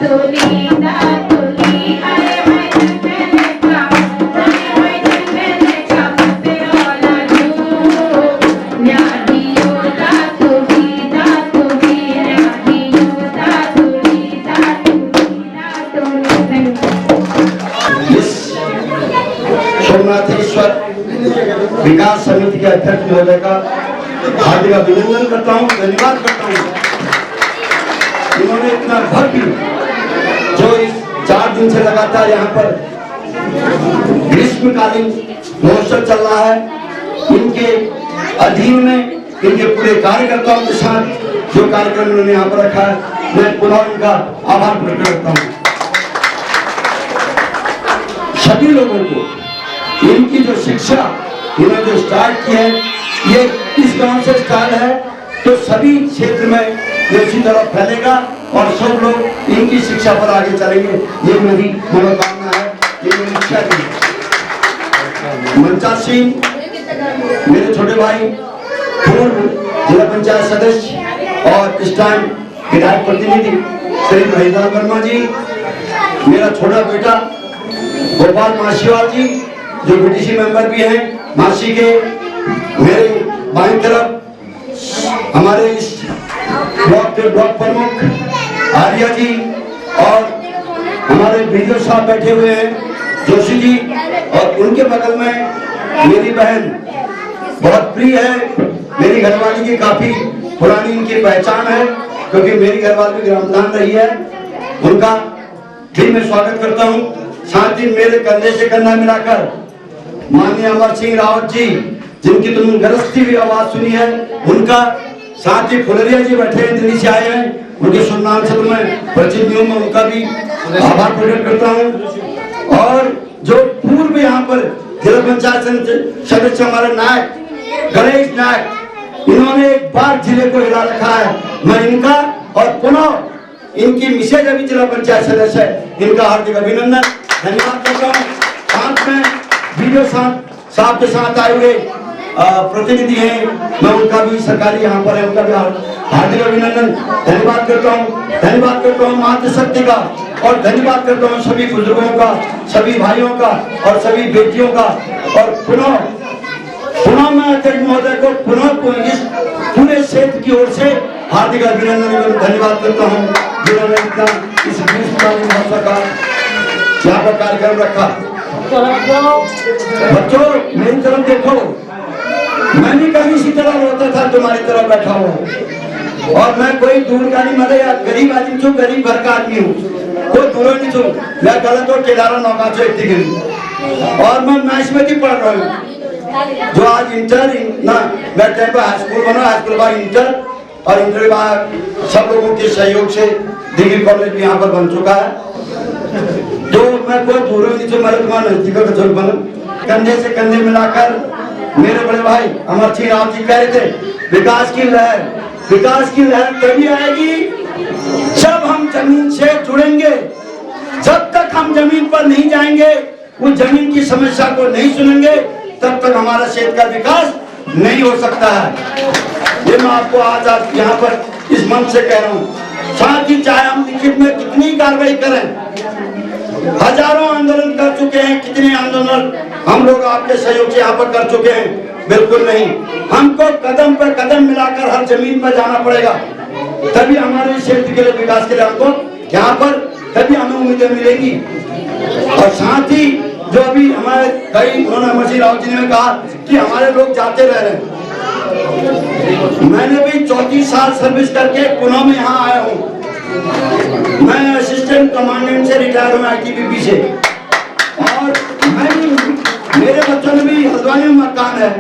दातुली दातुली अरे मैं चंदन का अरे मैं चंदन का तेरा लाडू न्यादियो दातुली दातुली न्यादियो दातुली दातुली दातुली। इस सोमनाथेश्वर विकास समिति के अध्यक्ष महोदय का हार्दिक अभिनंदन करता हूँ, धन्यवाद करता हूँ। इन्होंने इतना भव्य जो इस 4 दिन से लगातार यहाँ पर ग्रीष्मकालीन महोत्सव चल रहा है, इनके अधीन में इनके पूरे कार्यकर्ताओं के साथ जो कार्यक्रम इन्होंने यहाँ पर रखा है, मैं पुनः उनका आभार प्रकट करता हूँ। सभी लोगों को इनकी जो शिक्षा इन्होंने जो स्टार्ट की है, ये इस गांव से स्टार्ट है तो सभी क्षेत्र में ये इसी तरह फैलेगा और सब लोग इनकी शिक्षा पर आगे चलेंगे, ये मेरी मनोकामना है, ये मेरी इच्छा भी है। मनचा सिंह मेरे छोटे भाई, पूर्व जिला पंचायत सदस्य और इस टाइम विधायक प्रतिनिधि श्री महेंद्र वर्मा जी, मेरा छोटा बेटा गोपाल मासीवाल जी जो बीटीसी मेंबर भी हैं, मासी के मेरे बाईं तरफ हमारे इस ब्लॉक के ब्लॉक प्रमुख आर्या जी और हमारे बीजो साहब बैठे हुए हैं जोशी जी, और उनके बगल में मेरी बहन बहुत प्रिय है, मेरी घरवाली की काफी पुरानी इनकी पहचान है क्योंकि मेरी घरवाली भी ग्राम प्रधान रही है, उनका भी मैं स्वागत करता हूँ। साथ ही मेरे कंधे से कंधा मिलाकर माननीय अमर सिंह रावत जी जिनकी तुमने गरजती हुई आवाज सुनी है, उनका, साथ ही फुलरिया जी बैठे हैं, दिल्ली से आए हैं, उनके सुनाम से मैं परिचित नहीं हूँ, मैं उनका भी आभार प्रकट करता हूँ। और जो पूर्व यहाँ पर जिला पंचायत सदस्य हमारे नायक गणेश नायक, इन्होंने एक बार जिले को हिला रखा है, मैं इनका और पुनः इनकी मिसेज अभी जिला पंचायत सदस्य है, इनका हार्दिक अभिनंदन धन्यवाद करता हूँ। साथ में वीडियो साहब के साथ आए हुए प्रतिनिधि हैं, मैं उनका भी सरकारी यहाँ पर है, उनका भी हार्दिक अभिनंदन धन्यवाद करता हूँ। धन्यवाद करता हूँ मातृशक्ति का और धन्यवाद करता हूँ सभी बुजुर्गों का, सभी भाइयों का और सभी बेटियों का, और पुनः मैं अध्यक्ष महोदय को पुनः इस पूरे क्षेत्र की ओर से हार्दिक अभिनंदन एवं धन्यवाद करता हूँ जिन्होंने इतना इस ग्रीष्मकालीन महोत्सव का यहाँ पर कार्यक्रम रखा। बच्चों मेरी तरफ देखो, मैं भी कभी इसी तरह रोता था तुम्हारी तरफ बैठा हूँ, और मैं कोई दूर का नहीं, मतलब यार गरीब आदमी छू, गरीब घर का आदमी हूँ, कोई दूर नहीं छू, मैं गलत हो केदारा नौका छो इतनी गिरी, और मैं मैथ्स में भी पढ़ रहा हूँ जो आज इंटर ना मैं टाइम पर हाई स्कूल बना, हाई स्कूल बाद इंटर और इंटर के बाद सब लोगों के सहयोग से डिग्री कॉलेज भी यहाँ पर बन चुका है। तो मैं कोई दूर नहीं छू, मेरे तुम्हारा नजदीक का जरूर बना, कंधे से कंधे मिलाकर मेरे बड़े भाई अमर सिंह रावत जी कह रहे थे विकास की लहर तभी आएगी जब हम जमीन से जुड़ेंगे। जब तक हम जमीन पर नहीं जाएंगे, उस जमीन की समस्या को नहीं सुनेंगे, तब तक हमारा क्षेत्र का विकास नहीं हो सकता है। ये मैं आपको आज यहाँ पर इस मंच से कह रहा हूँ। साथ ही चाहे हम लिखित में कितनी कार्रवाई करें, हजारों आंदोलन कर चुके हैं, कितने आंदोलन हम लोग आपके सहयोग से यहाँ पर कर चुके हैं, बिल्कुल नहीं, हमको कदम पर कदम मिलाकर हर जमीन पर जाना पड़ेगा, तभी हमारे क्षेत्र के लिए विकास के लिए हमको यहाँ पर तभी हमें उम्मीदें मिलेंगी। और साथ ही जो अभी हमारे कई उन्होंने अमर सिंह रावत जी ने कहा कि हमारे लोग जाते रह रहे हैं, मैंने भी 34 साल सर्विस करके पुनः में यहाँ आया हूँ, मैं असिस्टेंट कमांडेंट से रिटायर हूँ ITBP से, और मैं भी, मेरे बच्चों ने भी हल्द्वानी में मकान है,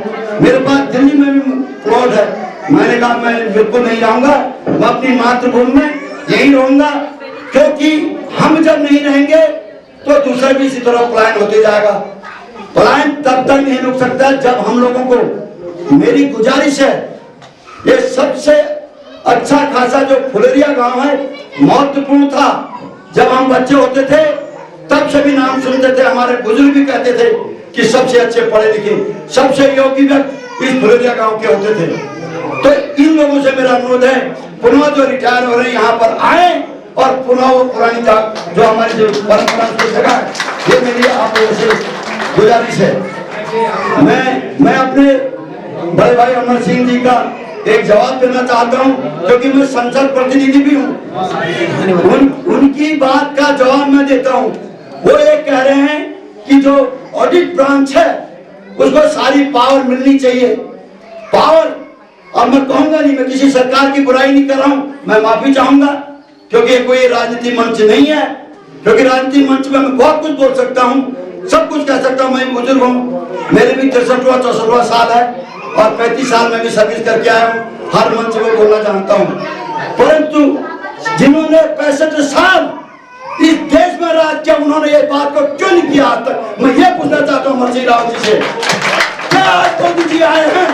मेरे पास दिल्ली में भी प्लॉट है। मैंने कहा मैं बिल्कुल नहीं जाऊंगा, मैं अपनी मातृभूमि में यही रहूंगा, क्योंकि हम जब नहीं रहेंगे तो दूसरा भी इसी तरह पलायन होते जाएगा। पलायन तब तक नहीं रुक सकता जब हम लोगों को, मेरी गुजारिश है, ये सबसे अच्छा खासा जो फुलरिया गांव है महत्वपूर्ण था। जब हम बच्चे होते थे तब सभी नाम सुनते थे, हमारे बुजुर्ग भी कहते थे कि सबसे अच्छे पढ़े लिखे, सबसे योग्य व्यक्ति इस फुलरिया गांव के होते थे। तो इन लोगों से मेरा अनुरोध है, पुनः जो रिटायर हो रहे हैं यहाँ पर आए और पुनः वो पुरानी जो हमारी जो परंपरा की जगह है, ये मेरी आप लोगों से गुजारिश है। मैं अपने बड़े भाई अमर सिंह जी का एक जवाब देना चाहता हूं, क्योंकि मैं संसद प्रतिनिधि भी हूं। उनकी बात का जवाब मैं देता हूं। वो ये कह रहे हैं कि जो ऑडिट ब्रांच है उसको सारी पावर मिलनी चाहिए। पावर, अब मैं कहूंगा नहीं, मैं किसी सरकार की बुराई नहीं कर रहा हूं, मैं माफी चाहूंगा, क्योंकि कोई राजनीति मंच नहीं है। क्योंकि राजनीति मंच में मैं बहुत कुछ बोल सकता हूं, सब कुछ कह सकता हूं। मैं बुजुर्ग हूं, मेरे भी 63वां साल है और 35 साल में भी सर्विस करके आया हूं, हर मंच में बोलना जानता हूं। परंतु जिन्होंने 65 साल इस देश में राज किया, उन्होंने ये बात को क्यों नहीं किया आज तक? मैं ये पूछना चाहता हूँ अमर सिंह राव जी से। क्या आज मोदी जी आए हैं,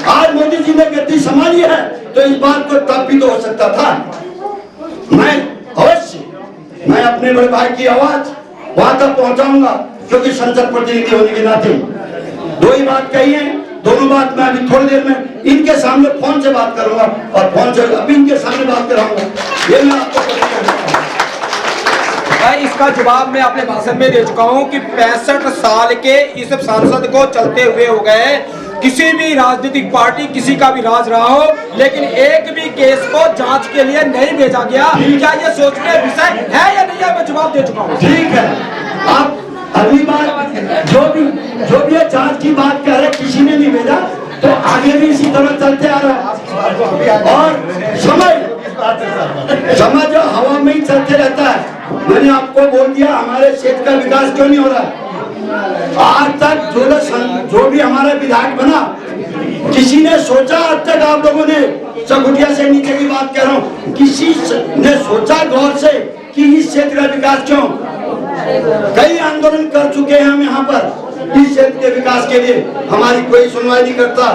आज मोदी जी ने गद्दी संभाली है, तो इस बात को तब भी तो हो सकता था। मैं अपने बड़े भाई की आवाज वहां तक पहुंचाऊंगा, क्योंकि संसद प्रतिनिधि होने के नाते दो ही बात कही है। दोनों बात मैं अभी थोड़ी देर में इनके सामने फोन से बात करूंगा, और फोन से अभी इनके सामने बात कराऊंगा। ये मैं आपको भाई, इसका जवाब मैं अपने भाषण में दे चुका हूं कि 65 साल के इस सांसद को चलते हुए हो गए। किसी भी राजनीतिक पार्टी, किसी का भी राज रहा हो, लेकिन एक भी केस को जांच के लिए नहीं भेजा गया। क्या ये सोचने विषय है या नहीं है? मैं जवाब दे चुका हूँ। ठीक है, आप अगली बार जो भी ये जांच की बात कर रहे, किसी ने नहीं भेजा, तो आगे भी इसी तरह चलते आ रहा है। और समय जो हवा में ही चलते रहता है। मैंने आपको बोल दिया, हमारे क्षेत्र का विकास क्यों नहीं हो रहा। आज तक जो भी हमारा विधायक बना, किसी ने सोचा आज तक, आप लोगों ने चकुटिया से नीचे की बात कह रहा हूँ, किसी ने सोचा गौर से कि इस क्षेत्र का विकास क्यों? कई आंदोलन कर चुके हैं हम यहाँ पर इस क्षेत्र के विकास के लिए, हमारी कोई सुनवाई नहीं करता।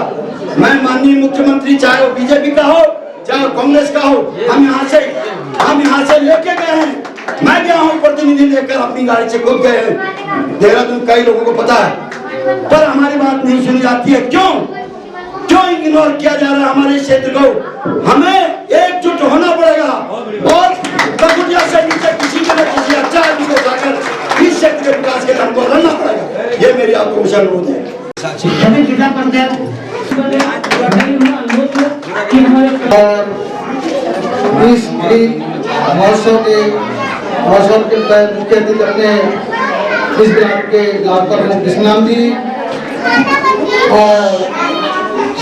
मैं माननीय मुख्यमंत्री, चाहे वो बीजेपी का हो चाहे कांग्रेस का हो, हम यहाँ से लेके गए हैं। मैं गया हूँ प्रतिनिधि लेकर, अपनी गाड़ी से खुद गए हैं देहरादून, कई लोगों को पता है, पर हमारी बात नहीं सुनी जाती है। क्यों इग्नोर किया जा रहा है हमारे क्षेत्र को? हमें एकजुट होना पड़ेगा और ककुटिया से नीचे किसी को न किसी अच्छा आदमी को उठाकर इस क्षेत्र के विकास के काम को लड़ना पड़ेगा। ये मेरी आपको अनुरोध है। इस महोत्सव के मुख्य अतिथि अपने इस ब्लॉक के ब्लॉक प्रमुख कृष्णाम जी और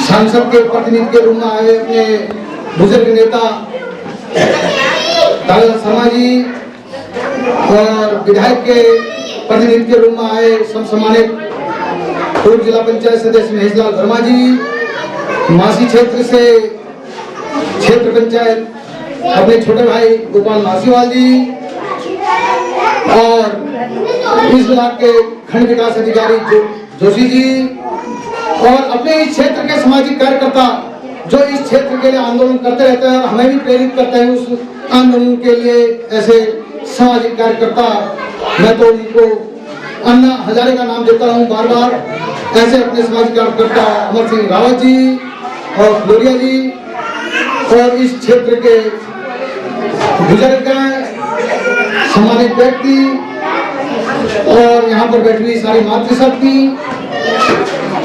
सांसद के प्रतिनिधि के रूप में आए अपने बुजुर्ग नेता दादा शर्मा जी और विधायक के प्रतिनिधि के रूप में आए सम्मानित पूर्व जिला पंचायत सदस्य महेशलाल वर्मा जी, मासी क्षेत्र से क्षेत्र पंचायत अपने छोटे भाई गोपाल मासीवाल जी और इस ब्लॉक के खंड विकास अधिकारी जोशी जी और अपने इस क्षेत्र के सामाजिक कार्यकर्ता जो इस क्षेत्र के लिए आंदोलन करते रहते हैं और हमें भी प्रेरित करते हैं उस आंदोलन के लिए, ऐसे सामाजिक कार्यकर्ता। मैं तो उनको अन्ना हजारे का नाम देता हूँ बार बार। ऐसे अपने सामाजिक कार्यकर्ता अमर सिंह रावत जी और फ्लोरिया जी और इस क्षेत्र के बुजुर्ग सम्मानित व्यक्ति और यहाँ पर बैठी हुई सारी मातृशक्ति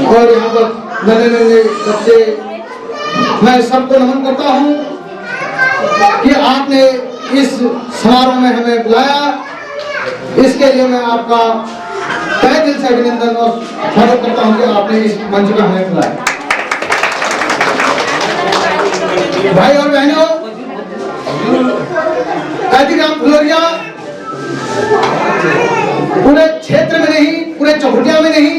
और यहाँ पर नन्हे बच्चे, मैं सबको नमन करता हूँ कि आपने इस समारोह में हमें बुलाया। इसके लिए मैं आपका तहे दिल से अभिनंदन और स्वागत करता हूँ कि आपने इस मंच पर हमें बुलाया। भाई और बहनों, गांधीग्राम फ्लोरिया पूरे क्षेत्र में नहीं, पूरे चौखुटिया में नहीं,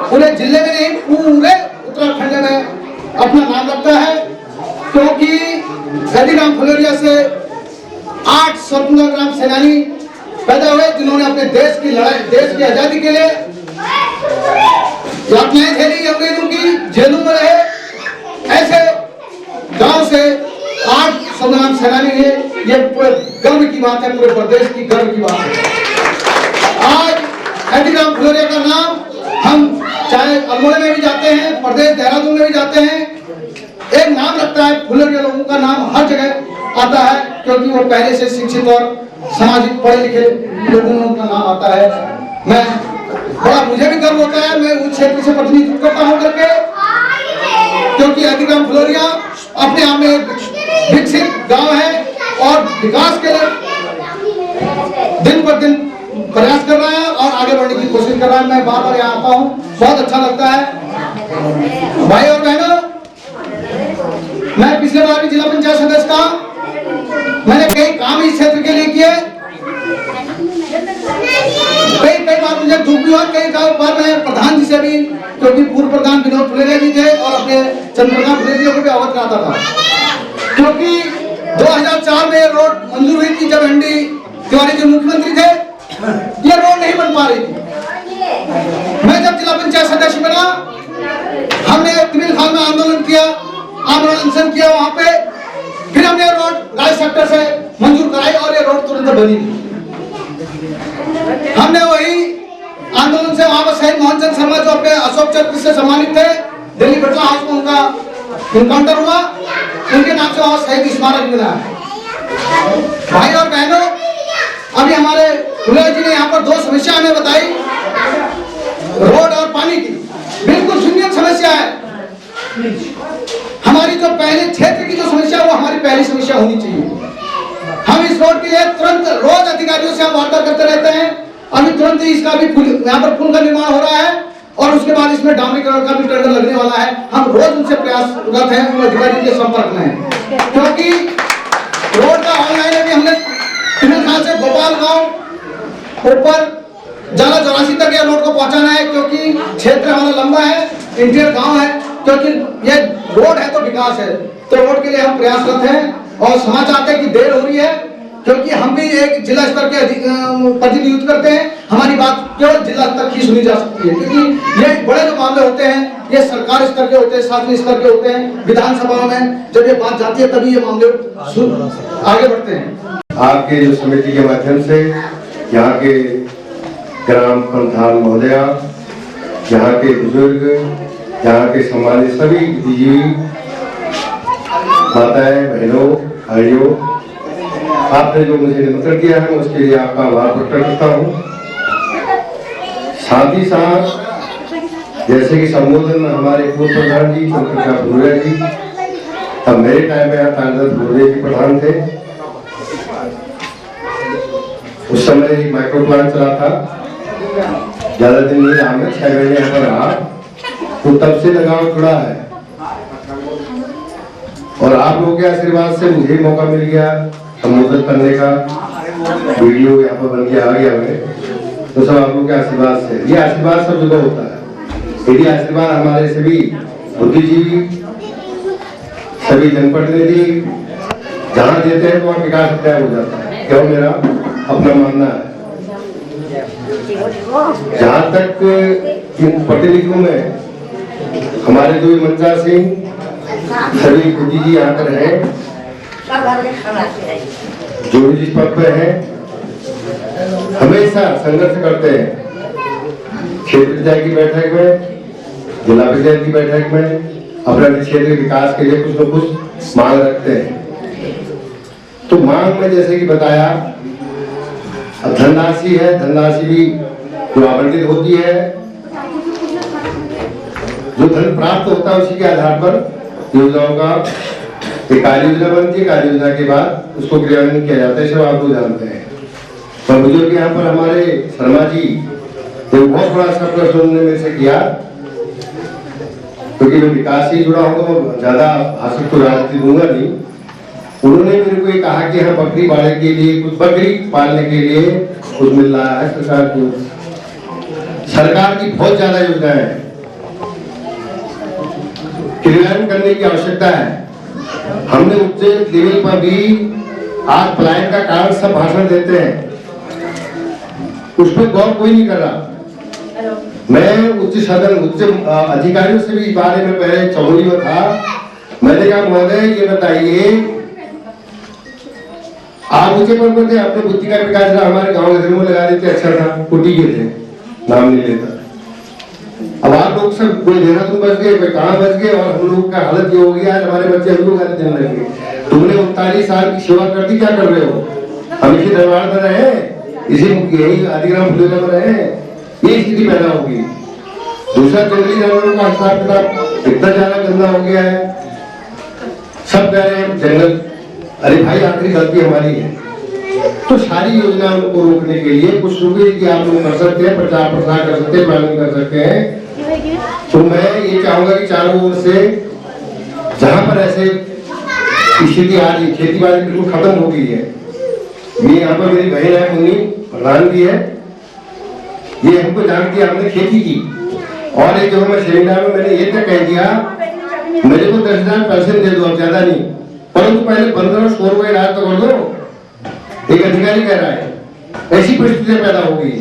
पूरे जिले में नहीं, पूरे उत्तराखंड में अपना नाम रखता है, क्योंकि गांधीग्राम फ्लोरिया से 8 स्वतंत्रता सेनानी पैदा हुए जिन्होंने अपने देश की लड़ाई, देश की आजादी के लिए यातनाएं झेली, अंग्रेजों की जेलों में रहे। ऐसे गांव से 8 स्वतंत्रता सेनानी है, ये पूरे गर्व की बात है, पूरे प्रदेश की गर्व की बात है। आज गांधीग्राम फ्लोरिया का नाम हम चाहे अल्मोड़ा में भी जाते हैं, प्रदेश देहरादून में भी जाते हैं, एक नाम लगता है फ्लोरिया। लोगों का नाम हर जगह आता है, क्योंकि वो पहले से शिक्षित और सामाजिक पढ़े लिखे लोगों का नाम आता है। मैं बड़ा मुझे भी गर्व होता है, मैं उस क्षेत्र से प्रतिनिधित्व करता हूँ करके, क्योंकि अधिग्राम फुलोरिया अपने आप में एक विकसित गांव है और विकास के लिए दिन पर दिन प्रयास कर रहा है और आगे बढ़ने की कोशिश कर रहा है। मैं बार बार यहाँ आता हूँ, बहुत अच्छा लगता है। भाई और बहनों, मैं पिछले बार भी जिला पंचायत सदस्य था, मैंने कई काम इस क्षेत्र के लिए किए, कई बार मुझे दुख भी हुआ, कई बार मैं प्रधान जी से भी, क्योंकि पूर्व प्रधान विनोद फुलेरिया जी थे और अपने चंद्रकांत फुलेरिया को भी अवगत कराता था, क्योंकि 2004 में रोड मंजूर हुई थी जब एनडी तिवारी जी मुख्यमंत्री थे, ये रोड नहीं बन पा रही थी। मैं जब जिला पंचायत सदस्य बना, हमने तिमिल खाल में आंदोलन किया, आमरण अनशन किया वहां पे, फिर हमने रोड राज सेक्टर से मंजूर कराई और ये रोड तुरंत बनी नहीं। हमने वही आंदोलन से वहां पर शहीद मोहनचंद शर्मा जो अपने अशोक चक्र से सम्मानित थे, दिल्ली बटला हाउस में उनका इनकाउंटर हुआ, उनके नाम से वहां शहीद स्मारक मिला है। भाई और बहनों, अभी हमारे फुलेरिया जी ने यहाँ पर दो समस्या हमें बताई, रोड और पानी की, बिल्कुल शून्य समस्या है। हमारी जो पहले क्षेत्र की जो समस्या है वो हमारी पहली समस्या होनी चाहिए। हम इस रोड के लिए तुरंत रोज अधिकारियों से हम वार्ता करते रहते हैं। अभी तुरंत ही इसका भी यहाँ पर पुल का निर्माण हो रहा है और उसके बाद इसमें डामरीकरण का भी टेंडर लगने वाला है। हम रोज उनसे प्रयासरत हैं, उन अधिकारियों के संपर्क में हैं, क्योंकि रोड का ऑनलाइन अभी हमने तिमिल खाल से गोपाल गांव ऊपर जाला 84 तक ये रोड को पहुंचाना है, क्योंकि क्षेत्र हमारा लंबा है, इंटीरियर गांव है, क्योंकि ये रोड है तो विकास है, तो रोड के लिए हम प्रयासरत हैं और समझ आते हैं कि देर हो रही है, क्योंकि हम भी एक जिला स्तर के प्रतिनिधित्व करते हैं। हमारी बात केवल जिला तक ही सुनी जा सकती है, क्योंकि ये बड़े जो मामले होते हैं ये सरकार स्तर के होते हैं, शासन स्तर के होते हैं, विधानसभा में जब ये बात जाती है तभी ये मामले आगे बढ़ते हैं। आपके जो समिति के माध्यम से यहाँ के ग्राम प्रधान महोदया, यहाँ के बुजुर्ग, यहाँ के सम्मानित सभी बुद्धिजीवी, माताएं, बहनों, भाइयों, आपने जो मुझे निमंत्रण किया है उसके लिए आपका आभार प्रकट करता हूँ। साथ ही साथ जैसे कि संबोधन हमारे पूर्व प्रधान जी चंद्रकांत फुलेरिया जी, तब मेरे टाइम में तारनाथ फुलेरिया जी प्रधान थे, उस समय एक माइक्रो प्लांट चला था, ज्यादा दिन नहीं रहा, मैं 6 महीने यहाँ पर रहा, तो तब से लगाव जुड़ा है और आप लोगों के आशीर्वाद से मुझे मौका मिल गया संबोधन करने का, वीडियो यहाँ पर बन के आ गया है, तो सब आप लोगों के आशीर्वाद से। ये आशीर्वाद सब जगह होता है, यदि आशीर्वाद हमारे सभी बुद्धिजीवी, सभी जनप्रतिनिधि जहाँ देते हैं तो वहाँ विकास तय हो जाता है, क्यों मेरा अपना मानना है। जहाँ तक इन प्रतिनिधियों में हमारे जो मंजा सिंह, सभी बुद्धिजीवी यहाँ पर हैं, जो जिस पद पे हैं, हमेशा संघर्ष करते हैं। क्षेत्र पंचायत की बैठक में, जिला पंचायत की बैठक में अपने क्षेत्र के विकास के लिए कुछ न कुछ मांग रखते हैं। तो मांग में जैसे कि बताया, धनराशि है, धनराशि भी जो आवंटित होती है, जो धन प्राप्त होता है उसी के आधार पर योजनाओं का एक कार्य योजना बनती है, कार्य योजना के बाद उसको क्रियान्वयन किया जाता है, सब आप लोग जानते हैं। और बुजुर्ग यहाँ पर हमारे शर्मा जी तो बहुत बड़ा अच्छा प्रश्न उन्होंने मेरे से किया, क्योंकि मैं विकास से जुड़ा हूँ तो ज्यादा हासिल तो राजनीति दूंगा नहीं। उन्होंने मेरे को ये कहा कि हम बकरी पालने के लिए, कुछ बकरी पालने के लिए कुछ मिल रहा है सरकार को, सरकार की बहुत ज्यादा योजनाएं हैं, क्रियान्वयन करने की आवश्यकता है। हमने उच्च लेवल पर भी आज पलायन का कारण सब भाषण देते हैं, उस पर गौर कोई नहीं कर रहा। मैं उच्च सदन, उच्च अधिकारियों से भी इस बारे में पहले चमोली में था, मैंने कहा महोदय ये बताइए, आप ऊंचे पद पर थे, अपने बुद्धि का विकास हमारे गाँव में लगा देते, अच्छा था, कुटी के थे, नाम नहीं लेता। अब आप लोग सब कोई देहरादून बच गए, कोई कहाँ बच गए, और हम लोग का हालत ये हो गया, हमारे बच्चे हम लोग देने लगे। तुमने 39 साल की सेवा कर दी, क्या कर रहे हो? हम इसी दरबार में रहे, इसी यही आदिग्राम फुलेला में रहे, ये स्थिति पैदा होगी। दूसरा, जंगली जानवरों का हिसाब किताब इतना ज्यादा गंदा हो गया है, सब कह रहे हैं जंगल। अरे भाई, आखिरी गलती हमारी है। तो सारी योजनाओं को रोकने के लिए कुछ रुपए की आप लोग कर सकते हैं, प्रचार प्रसार कर सकते हैं, प्लानिंग कर सकते हैं। तो मैं ये चाहूंगा कि चारों ओर से जहां पर ऐसे स्थिति आ रही, खेती बाड़ी बिल्कुल खत्म हो गई है। ये यहाँ पर मेरी बहन है मुन्नी, प्रधान भी है, ये हमको जानती है, हमने खेती की। और एक जगह मैं सेमिनार में मैंने ये तक कह दिया, मेरे को 10,000 पैसे दे दो, अब ज्यादा नहीं, परंतु पहले 1500 रुपए इलाज तो कर दो। एक अधिकारी कह रहा है, ऐसी परिस्थितियां पैदा हो गई।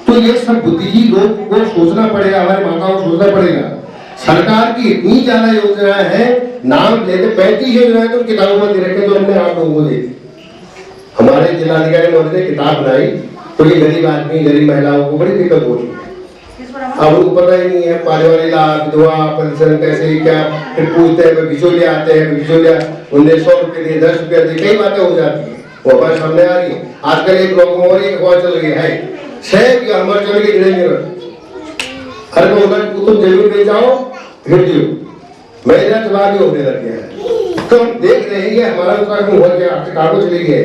तो ये सब बुद्धिजीवी लोग को सोचना पड़ेगा, हमारे माताओं को सोचना पड़ेगा। सरकार की इतनी ज्यादा योजना है, नाम लेते 35 योजनाएं तो किताबों में दे रखे, जो हमने आप लोगों को दी। हमारे जिलाधिकारी महोदय ने किताब बनाई, तो ये गरीब आदमी, गरीब महिलाओं को बड़ी दिक्कत हो रही है। अब उनको पता ही नहीं है पारिवारिक लाभ, विधवा पेंशन कैसे क्या, फिर पूछते हैं, बिचौलिया आते हैं, बिचौलिया उन्हें 100 रुपए दिए, 10 रुपया दिए, कई बातें हो जाती है, वो हमारे सामने आ रही है। आजकल एक लोग और एक अफवाह चल गई है, शायद हमारे चल के गिरे हर को तुम जमीन दे जाओ, फिर दियो, मेरा जवाब ही होने लग गया है। तो हम देख रहे हैं कि हमारा उत्तराखंड हो गया, कागज चले गए,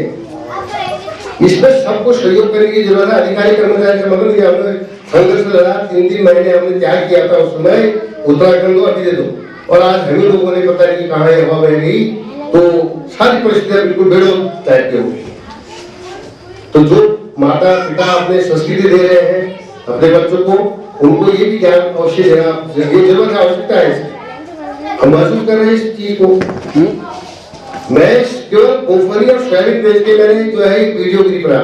इसमें सबको सहयोग करने की जरूरत है। अधिकारी कर्मचारी से मदद लिया, हमने संघर्ष लड़ा, 3-3 महीने हमने त्याग किया था उस समय, उत्तराखंड दो, अभी दे दो। और आज हम ही लोगों ने पता नहीं कहाँ है, हवा बह गई, तो सारी परिस्थितियां बिल्कुल बेड़ो टाइप की हो गई। तो जो माता पिता अपने संस्कृति दे रहे हैं अपने बच्चों को, उनको ये भी ज्ञान अवश्य देना, ये जरूरत है, आवश्यकता है। हम महसूस कर रहे हैं इस चीज को। मैं केवल मूंगफली और सोयाबीन बेच के मैंने जो है वीडियोगिरी बना,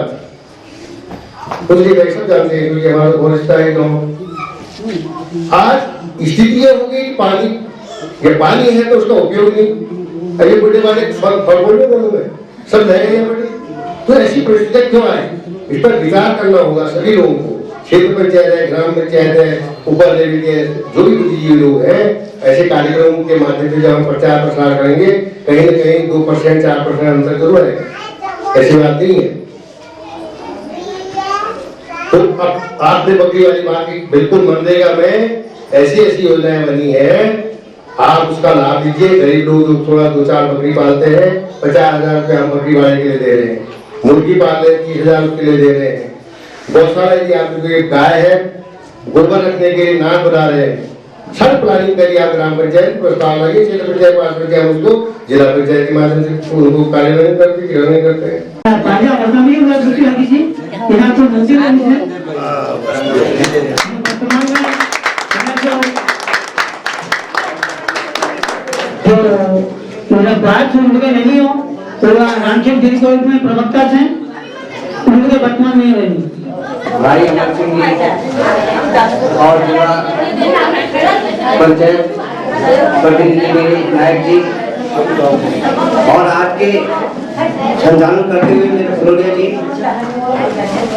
कुछ नहीं भाई सब जानते हैं, क्योंकि हमारा बहुत रिश्ता है गाँव। आज स्थिति ये हो गई, पानी ये पानी है तो उसका उपयोग नहीं, अरे बड़े वाले फल बोलने बोलूँ मैं, सब रह गए हैं बड़े। तो ऐसी परिस्थितियां क्यों आए, इस पर विचार करना होगा सभी लोगों को, क्षेत्र पंचायत है, ग्राम पंचायत है, ऊपर लेवल के जो भी बुद्धिजीवी लोग हैं, ऐसे कार्यक्रमों के माध्यम से जब हम प्रचार प्रसार करेंगे, कहीं न कहीं 2% 4% अंतर जरूर है, ऐसी बात नहीं है। तो अब आपने बकरी वाली बात बिल्कुल मनरेगा में ऐसी ऐसी योजनाएं बनी है, आप उसका लाभ लीजिए। गरीब लोग जो थोड़ा 2-4 बकरी पालते हैं, 50,000 रुपये हम बकरी वाले के लिए दे रहे हैं, मुर्गी पाल रहे 30,000 के लिए दे रहे हैं, गौशाला यदि आपकी गाय है, गोबर रखने के लिए नाक बना रहे हैं, सब प्लानिंग करिए आप। ग्राम पंचायत प्रस्ताव लाइए, क्षेत्र पंचायत पास करके हम उसको जिला पंचायत के माध्यम से उनको कार्यान्वयन करते हैं। बात उनके नहीं हो तो रामखेत गिरी कोर्ट में प्रवक्ता थे, उनके वर्तमान नहीं रही भाई अमर सिंह जी और जिला पंचायत प्रतिनिधि मेरे नायक जी और आज के संचालन करते हुए मेरे फलोरिया जी,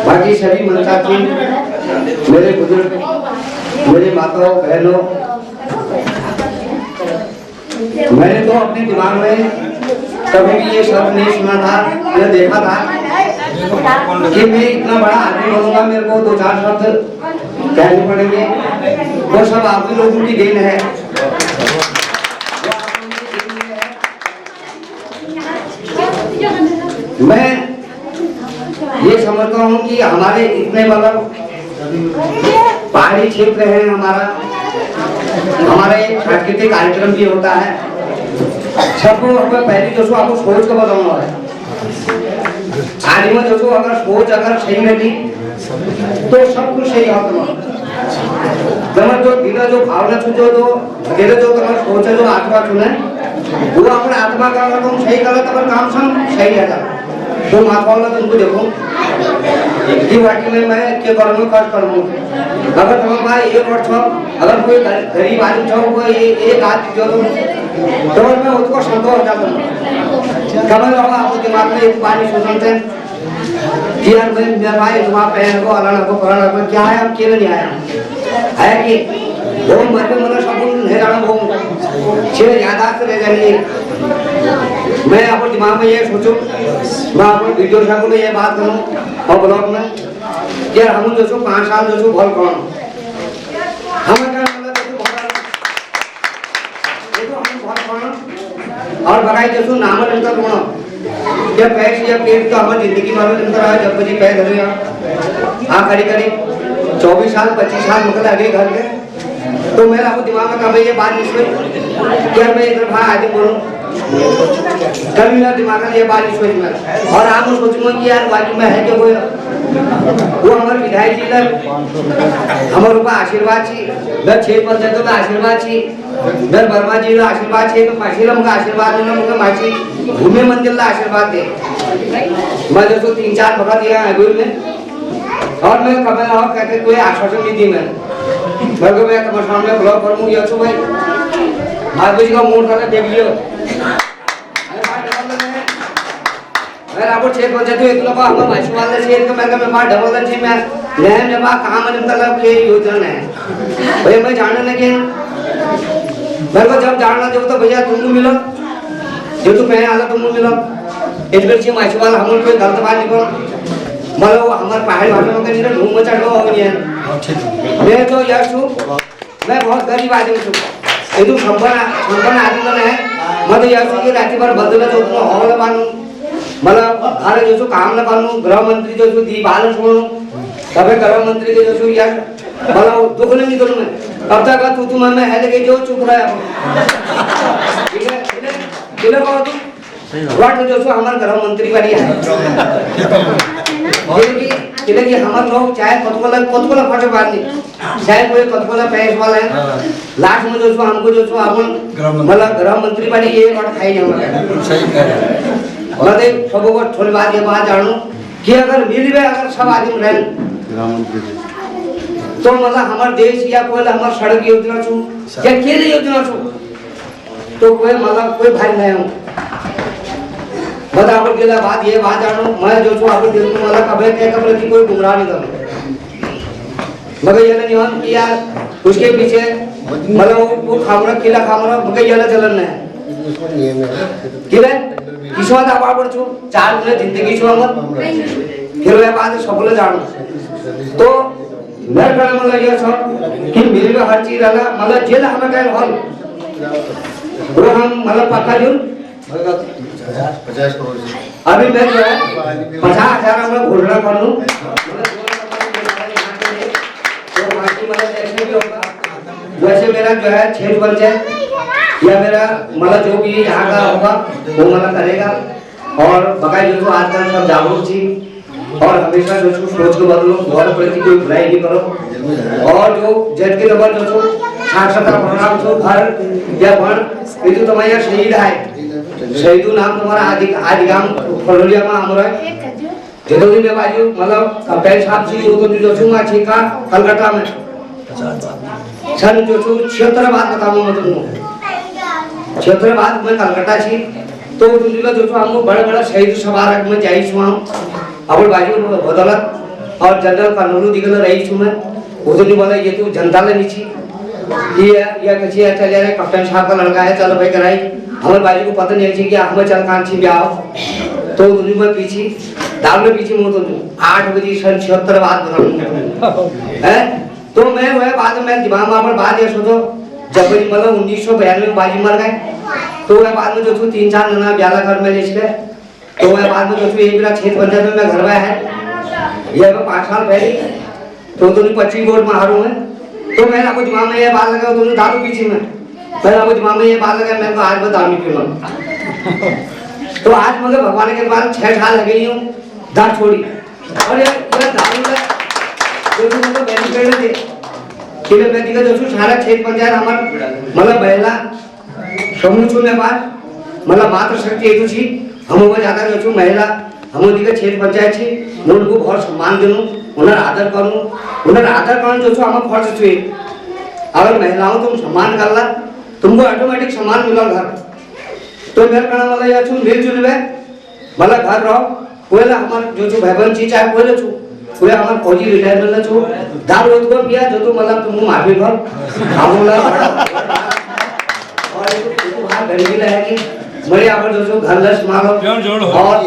बाकी सभी मंचार्थी, मेरे बुजुर्ग, मेरे माताओं बहनों, मैंने तो अपने दिमाग में कभी भी ये शब्द नहीं सुना था, यह देखा था कि मैं इतना बड़ा आदमी बनूंगा, मेरे को 2-4 शब्द कहने पड़ेंगे, वो सब आप भी लोगों की देन है। मैं ये समझता हूँ कि हमारे इतने मतलब पहाड़ी क्षेत्र है, हमारे सांस्कृतिक कार्यक्रम भी होता है, सबको पहले जो आपको सोच को बताना है। आज में जो अगर सोच अगर सही रही तो सब कुछ सही होता है। जो दिल जो भावना जो दिल जो सोच जो आत्मा चुने वो अपने आत्मा का अगर तुम सही करो तो काम सब सही रहेगा। तो माता वाला तुमको देखो एक वाटी में मैं क्या करूँगा, खर्च करूँगा। अगर तुम्हारे भाई एक वर्ष अगर कोई गरीब आदमी छो कोई एक आदमी जो तो मैं उसको संतोष हो जाता हूँ। कमल बाबा आपके दिमाग में एक पानी सोचते हैं कि यार भाई मेरा भाई तुम्हारा पैर को अलाना को पढ़ाना को क्या है, हम क्यों नहीं आया है कि वो मर पे मतलब सब नहीं जाना वो छे यादाश्त रह जाएंगे। मैं अपने दिमाग में ये सोचूं, मैं अपने वीडियो साहब को ये बात करूं और ब्लॉग में यार हम जो 5 साल जो बहुत कौन हम क्या मतलब देखो हम बहुत कौन और बगाई जो नाम लेकर रोना जब पैसे या पेट तो हमारी जिंदगी में अंदर आया जब बजी पैर धरे हाँ करीब 24 साल 25 साल निकल आगे घर के तो मेरा आपको दिमाग में कहा ये बात इसमें क्या मैं इधर भाई आगे बोलूं कभी मेरा दिमाग में ये बात इसमें में और आप सोचूंगा कि यार बाकी में है क्या कोई वो हमारे विधायक जी का हमारे ऊपर आशीर्वाद छी मैं 6 पंचायतों का आशीर्वाद छी मैं वर्मा जी का आशीर्वाद छी तो पाशीलम का आशीर्वाद देना मुझे माची घूमे मंदिर का आशीर्वाद दे मैं जो 3-4 भगत दिया है गुरु में और मैं कभी और कहते कोई आश्वासन नहीं दी मैं तुम्हारे सामने ब्लॉग करूँ ये तो भाई माधवी जी का मूड था देख लियो मैं आपको 6 पंचायत इतना बा हम माछी वाले शेर के मैं बात डबल अच्छी मैं नहर में बा काम में मतलब के योजना है भाई मैं जानने लगे मेरे को जब जानना जब तो भैया तुमको मिलो जो तू पहले आला तुमको मिलो इस बार से माछी वाला हम कोई गलत बात नहीं करो मतलब हमारे पहाड़ी भाषा में कहीं ढूंढ मचा लो हो नहीं है मैं तो यार छू मैं बहुत गरीब आदमी छू ये तो संपन्न आदमी है मैं तो यार की रात भर बदला जो तुम हॉल मानू मतलब अरे जो काम न करूं गृह मंत्री जो दी बाल छोड़ू तबे गृह मंत्री के जो यार मतलब दुख नहीं करूं मैं तब तक तू मैं है लेके जो चुप रहा ठीक है किले को तू वाट जो हमारे गृह मंत्री वाली है किले की हमारे लोग चाहे कतकोला फटे बानी चाहे कोई कतकोला पैस वाला है लास्ट में जो हमको जो अपन मतलब गृह मंत्री वाली ये बात खाई जाऊंगा सही कह रहे हैं मतलब सबको थोड़ी बात ये बात जानूं कि अगर मिल गए अगर सब आदमी रहे तो मतलब हमारे देश या कोई हमारे सड़क योजना छू या खेल योजना छू तो कोई मतलब कोई भाई नहीं हूँ मतलब आप के बात ये बात जानूं मैं जो छू आप दिल में मतलब कभी क्या कभी की कोई गुमराह नहीं करूँ मगर ये नहीं हम कि यार उसके पीछे मतलब वो खामरा किला खामरा मगर ये चलन है किले किस्मत आप पड़छू 4 दिन जिंदगी छू हमर फिर वे बात सबले जानो तो मैं कहने मतलब ये सब कि मेरे में हर चीज रहना मतलब जेल हमें कह हल वो हम मतलब पक्का जो 50 करोड़ अभी मैं जो है 50,000 में घोषणा कर लूं तो बाकी मतलब ऐसे भी होगा वैसे मेरा जो है 6 पंचायत या मेरा मतलब जो भी यहाँ का होगा वो मतलब करेगा और बकाई जो आजकल सब जागरूक थी और हमेशा जो सोच को बदलो और प्रति कोई बुराई नहीं करो और जो जज के नंबर जो साक्षरता प्रोग्राम जो घर या वन ये तो तुम्हारा शहीद है शहीदू नाम तुम्हारा आदिगाम फलोरिया में हमारा जदोदी में बाजू मतलब कप्तान साहब जी वो तो जो छूंगा ठीका कलकत्ता में सन जो 76 बात बताऊं मैं तुमको 76 बात में कलकत्ता छी तो तुमने जो हमको बड़ा शहीद स्मारक में जाई छु हम और बाजू बदौलत और जनरल कानून दिगल रही छु मैं वो तो नहीं बोला ये तो जनता ले नीची ये या कछी चल जा रहे कप्तान साहब का लड़का है चलो भाई कराई हमारे बाजू को पता नहीं है कि हमें चल कान छी ब्याह तो दुनिया में पीछे दाल में पीछे मुंह तो 8 बजे सन 76 बात बताऊं है तो मैं वह बाद में दिमाग में पर बात ये सोचो जब मतलब 1992 में बाजी मर गए तो वह बाद में जो 3-4 नना ब्याला घर में लेके तो वह बाद में जो एक मेरा 6 पंचायत में मैं घर में है ये मैं 5 साल पहले तो 25 वोट में हारू मैं तो मैंने आपको दिमाग में ये बात लगा तो दारू पीछे में मैंने आपको दिमाग में ये बात लगा मैं तो आज मैं दारू पीऊंगा तो आज मगर भगवान के बाद 6 साल लगे ही हूँ दारू छोड़ी और ये दारू का जो मतलब बेनिफिट है कि मैं दिखा जो सारा 6 पंचायत हमार मतलब पहला समूह छु में बात मतलब मात्र शक्ति हेतु छी हम वो ज्यादा जो छु महिला हम दिखा 6 पंचायत छी उनको बहुत सम्मान देनु उन्हें आदर करूं उन्हें आदर करना जो छु हम फर्ज छु अगर महिलाओं तुम सम्मान करला तुमको ऑटोमेटिक सम्मान मिला घर तो मेरे कहना वाला या छु मिलजुल में मतलब घर रहो कोयला हमार जो छु भाईबंद छी चाहे कोयला छु पूरे हमार फौजी रिटायरमेंट ना छु दारू तो पिया जो तो मतलब तुमको माफी भर हमला और तो बाहर गरीबी रहेगी बड़े आकर दोस्तों घर दस मांगो और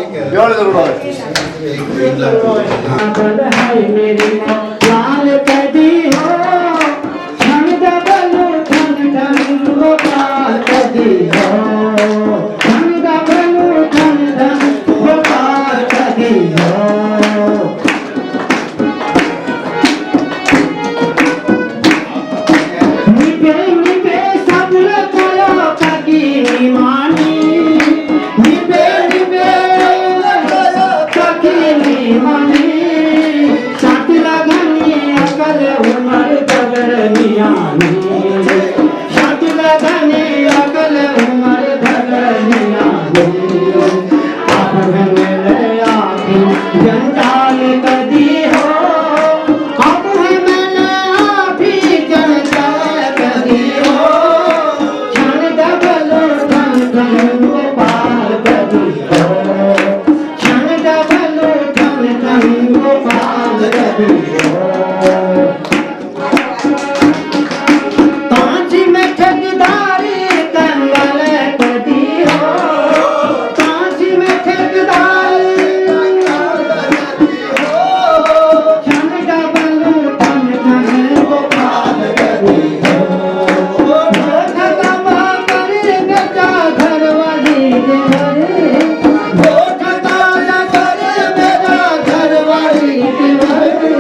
लाल कदी हो धन डबलू धन धन गोपाल कदी हो धन डबलू धन धन गोपाल कदी हो निबे निबे सब कयो कदी मानी निबे निबे कदी मानी साथ लगनी अकल उमर दगनियानी साथ लगनी अकल उमर दगनियानी आप मिले आखी जंजाल कदी हो आप मिले आखी जंजाल कदी हो क्षण डबलो धन धन गोपाल कदी हो क्षण डबलो धन धन गोपाल कदी हो कांची में ठगदारी कंगल कदी हो कांची में ठगदारी क्षण डबलो धन धन गोपाल कदी हो ठगमा करे बेटा घरवाली देवरे ठगमा करे बेटा घरवाली देवरे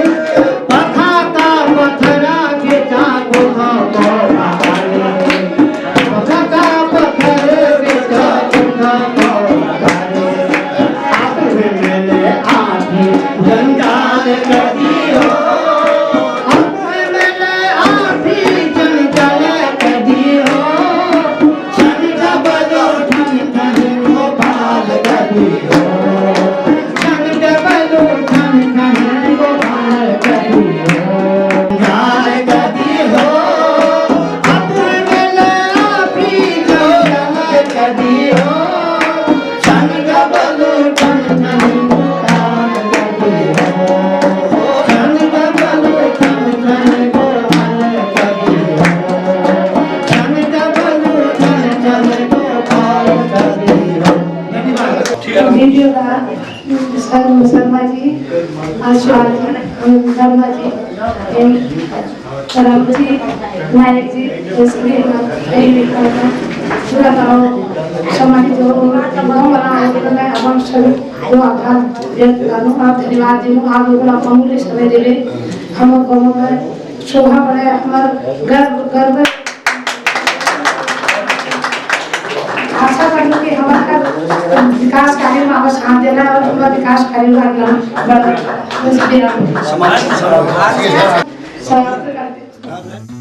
पथा का पथरा के चाकू को मारे पथा का पत्थर के चाकू को मारे आप मिले आखी जंजाल कदी हो आप मिले आखी जंजाल कदी हो क्षण डबलो धन धन गोपाल कदी हो क्षण डबलो धन धन गोपाल कदी हो जंजाल कदी हो आप मिले आखी जंजाल कदी हो क्षण डबलो धन धन गोपाल कदी हो क्षण डबलो धन धन गोपाल कदी हो क्षण डबलो धन धन गोपाल कदी हो वीडियो का शर्मा जी आशीर्वाद जी धर्मा जी राम जी नायक जी इसलिए पूरा गाँव समाज जो गाँव वाला हम सभी जो आभार व्यक्त करूँ आप धन्यवाद दूँ आप लोगों का अमूल्य समय दे हम गाँव में शोभा बढ़े हमारे गर्व आशा करना कि हमारा विकास कार्य में अवश्य हाथ देना और हमारा विकास कार्य करना बड़ा समाप्त करते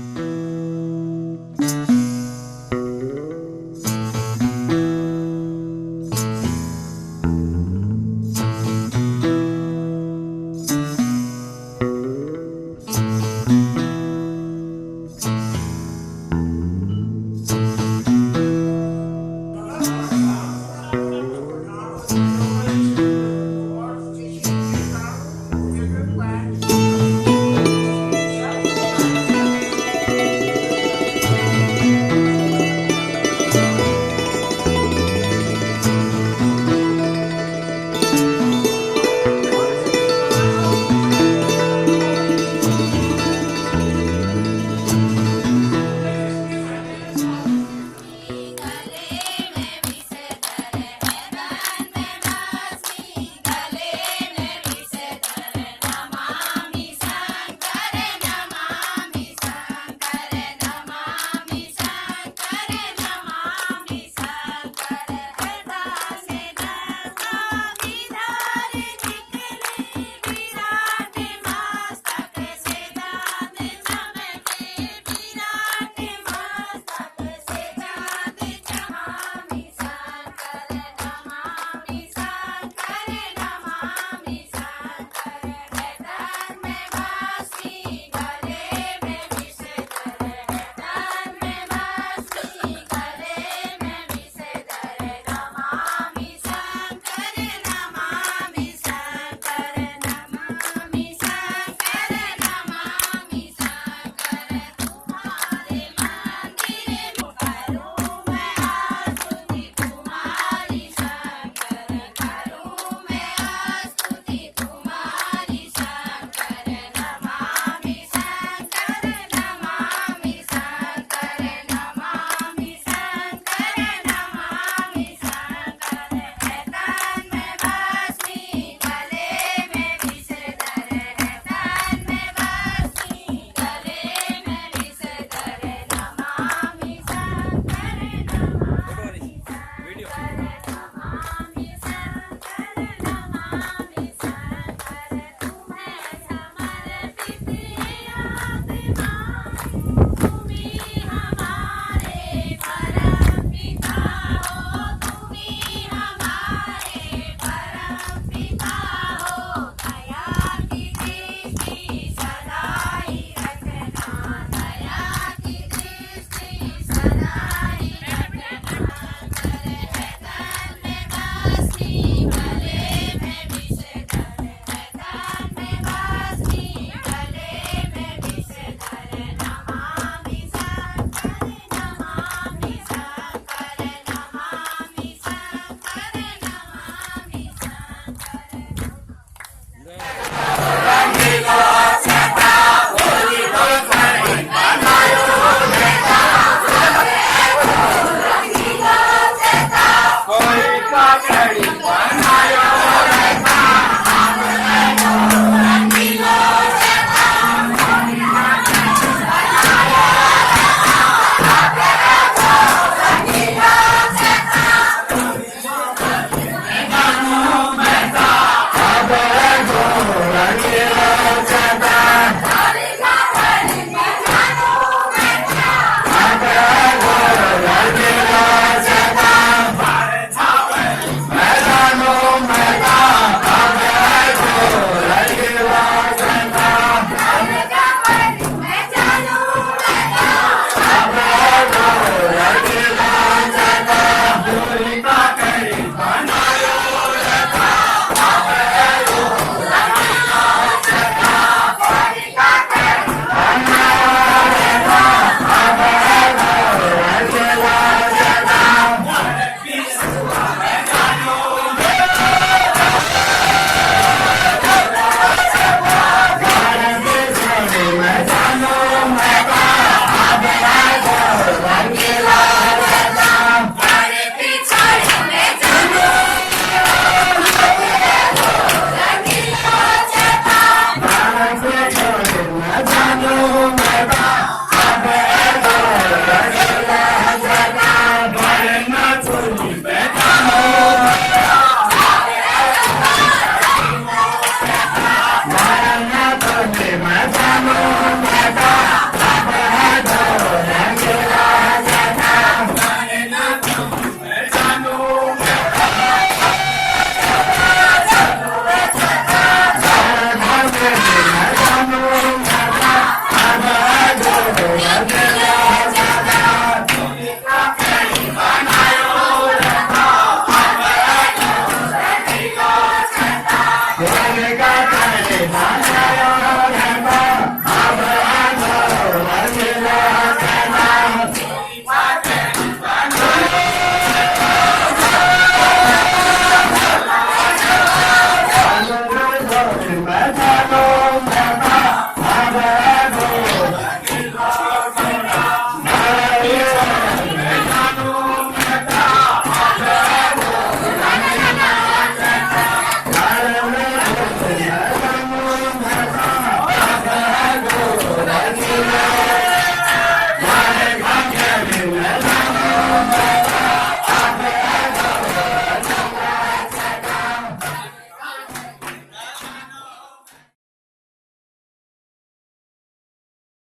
Thank you.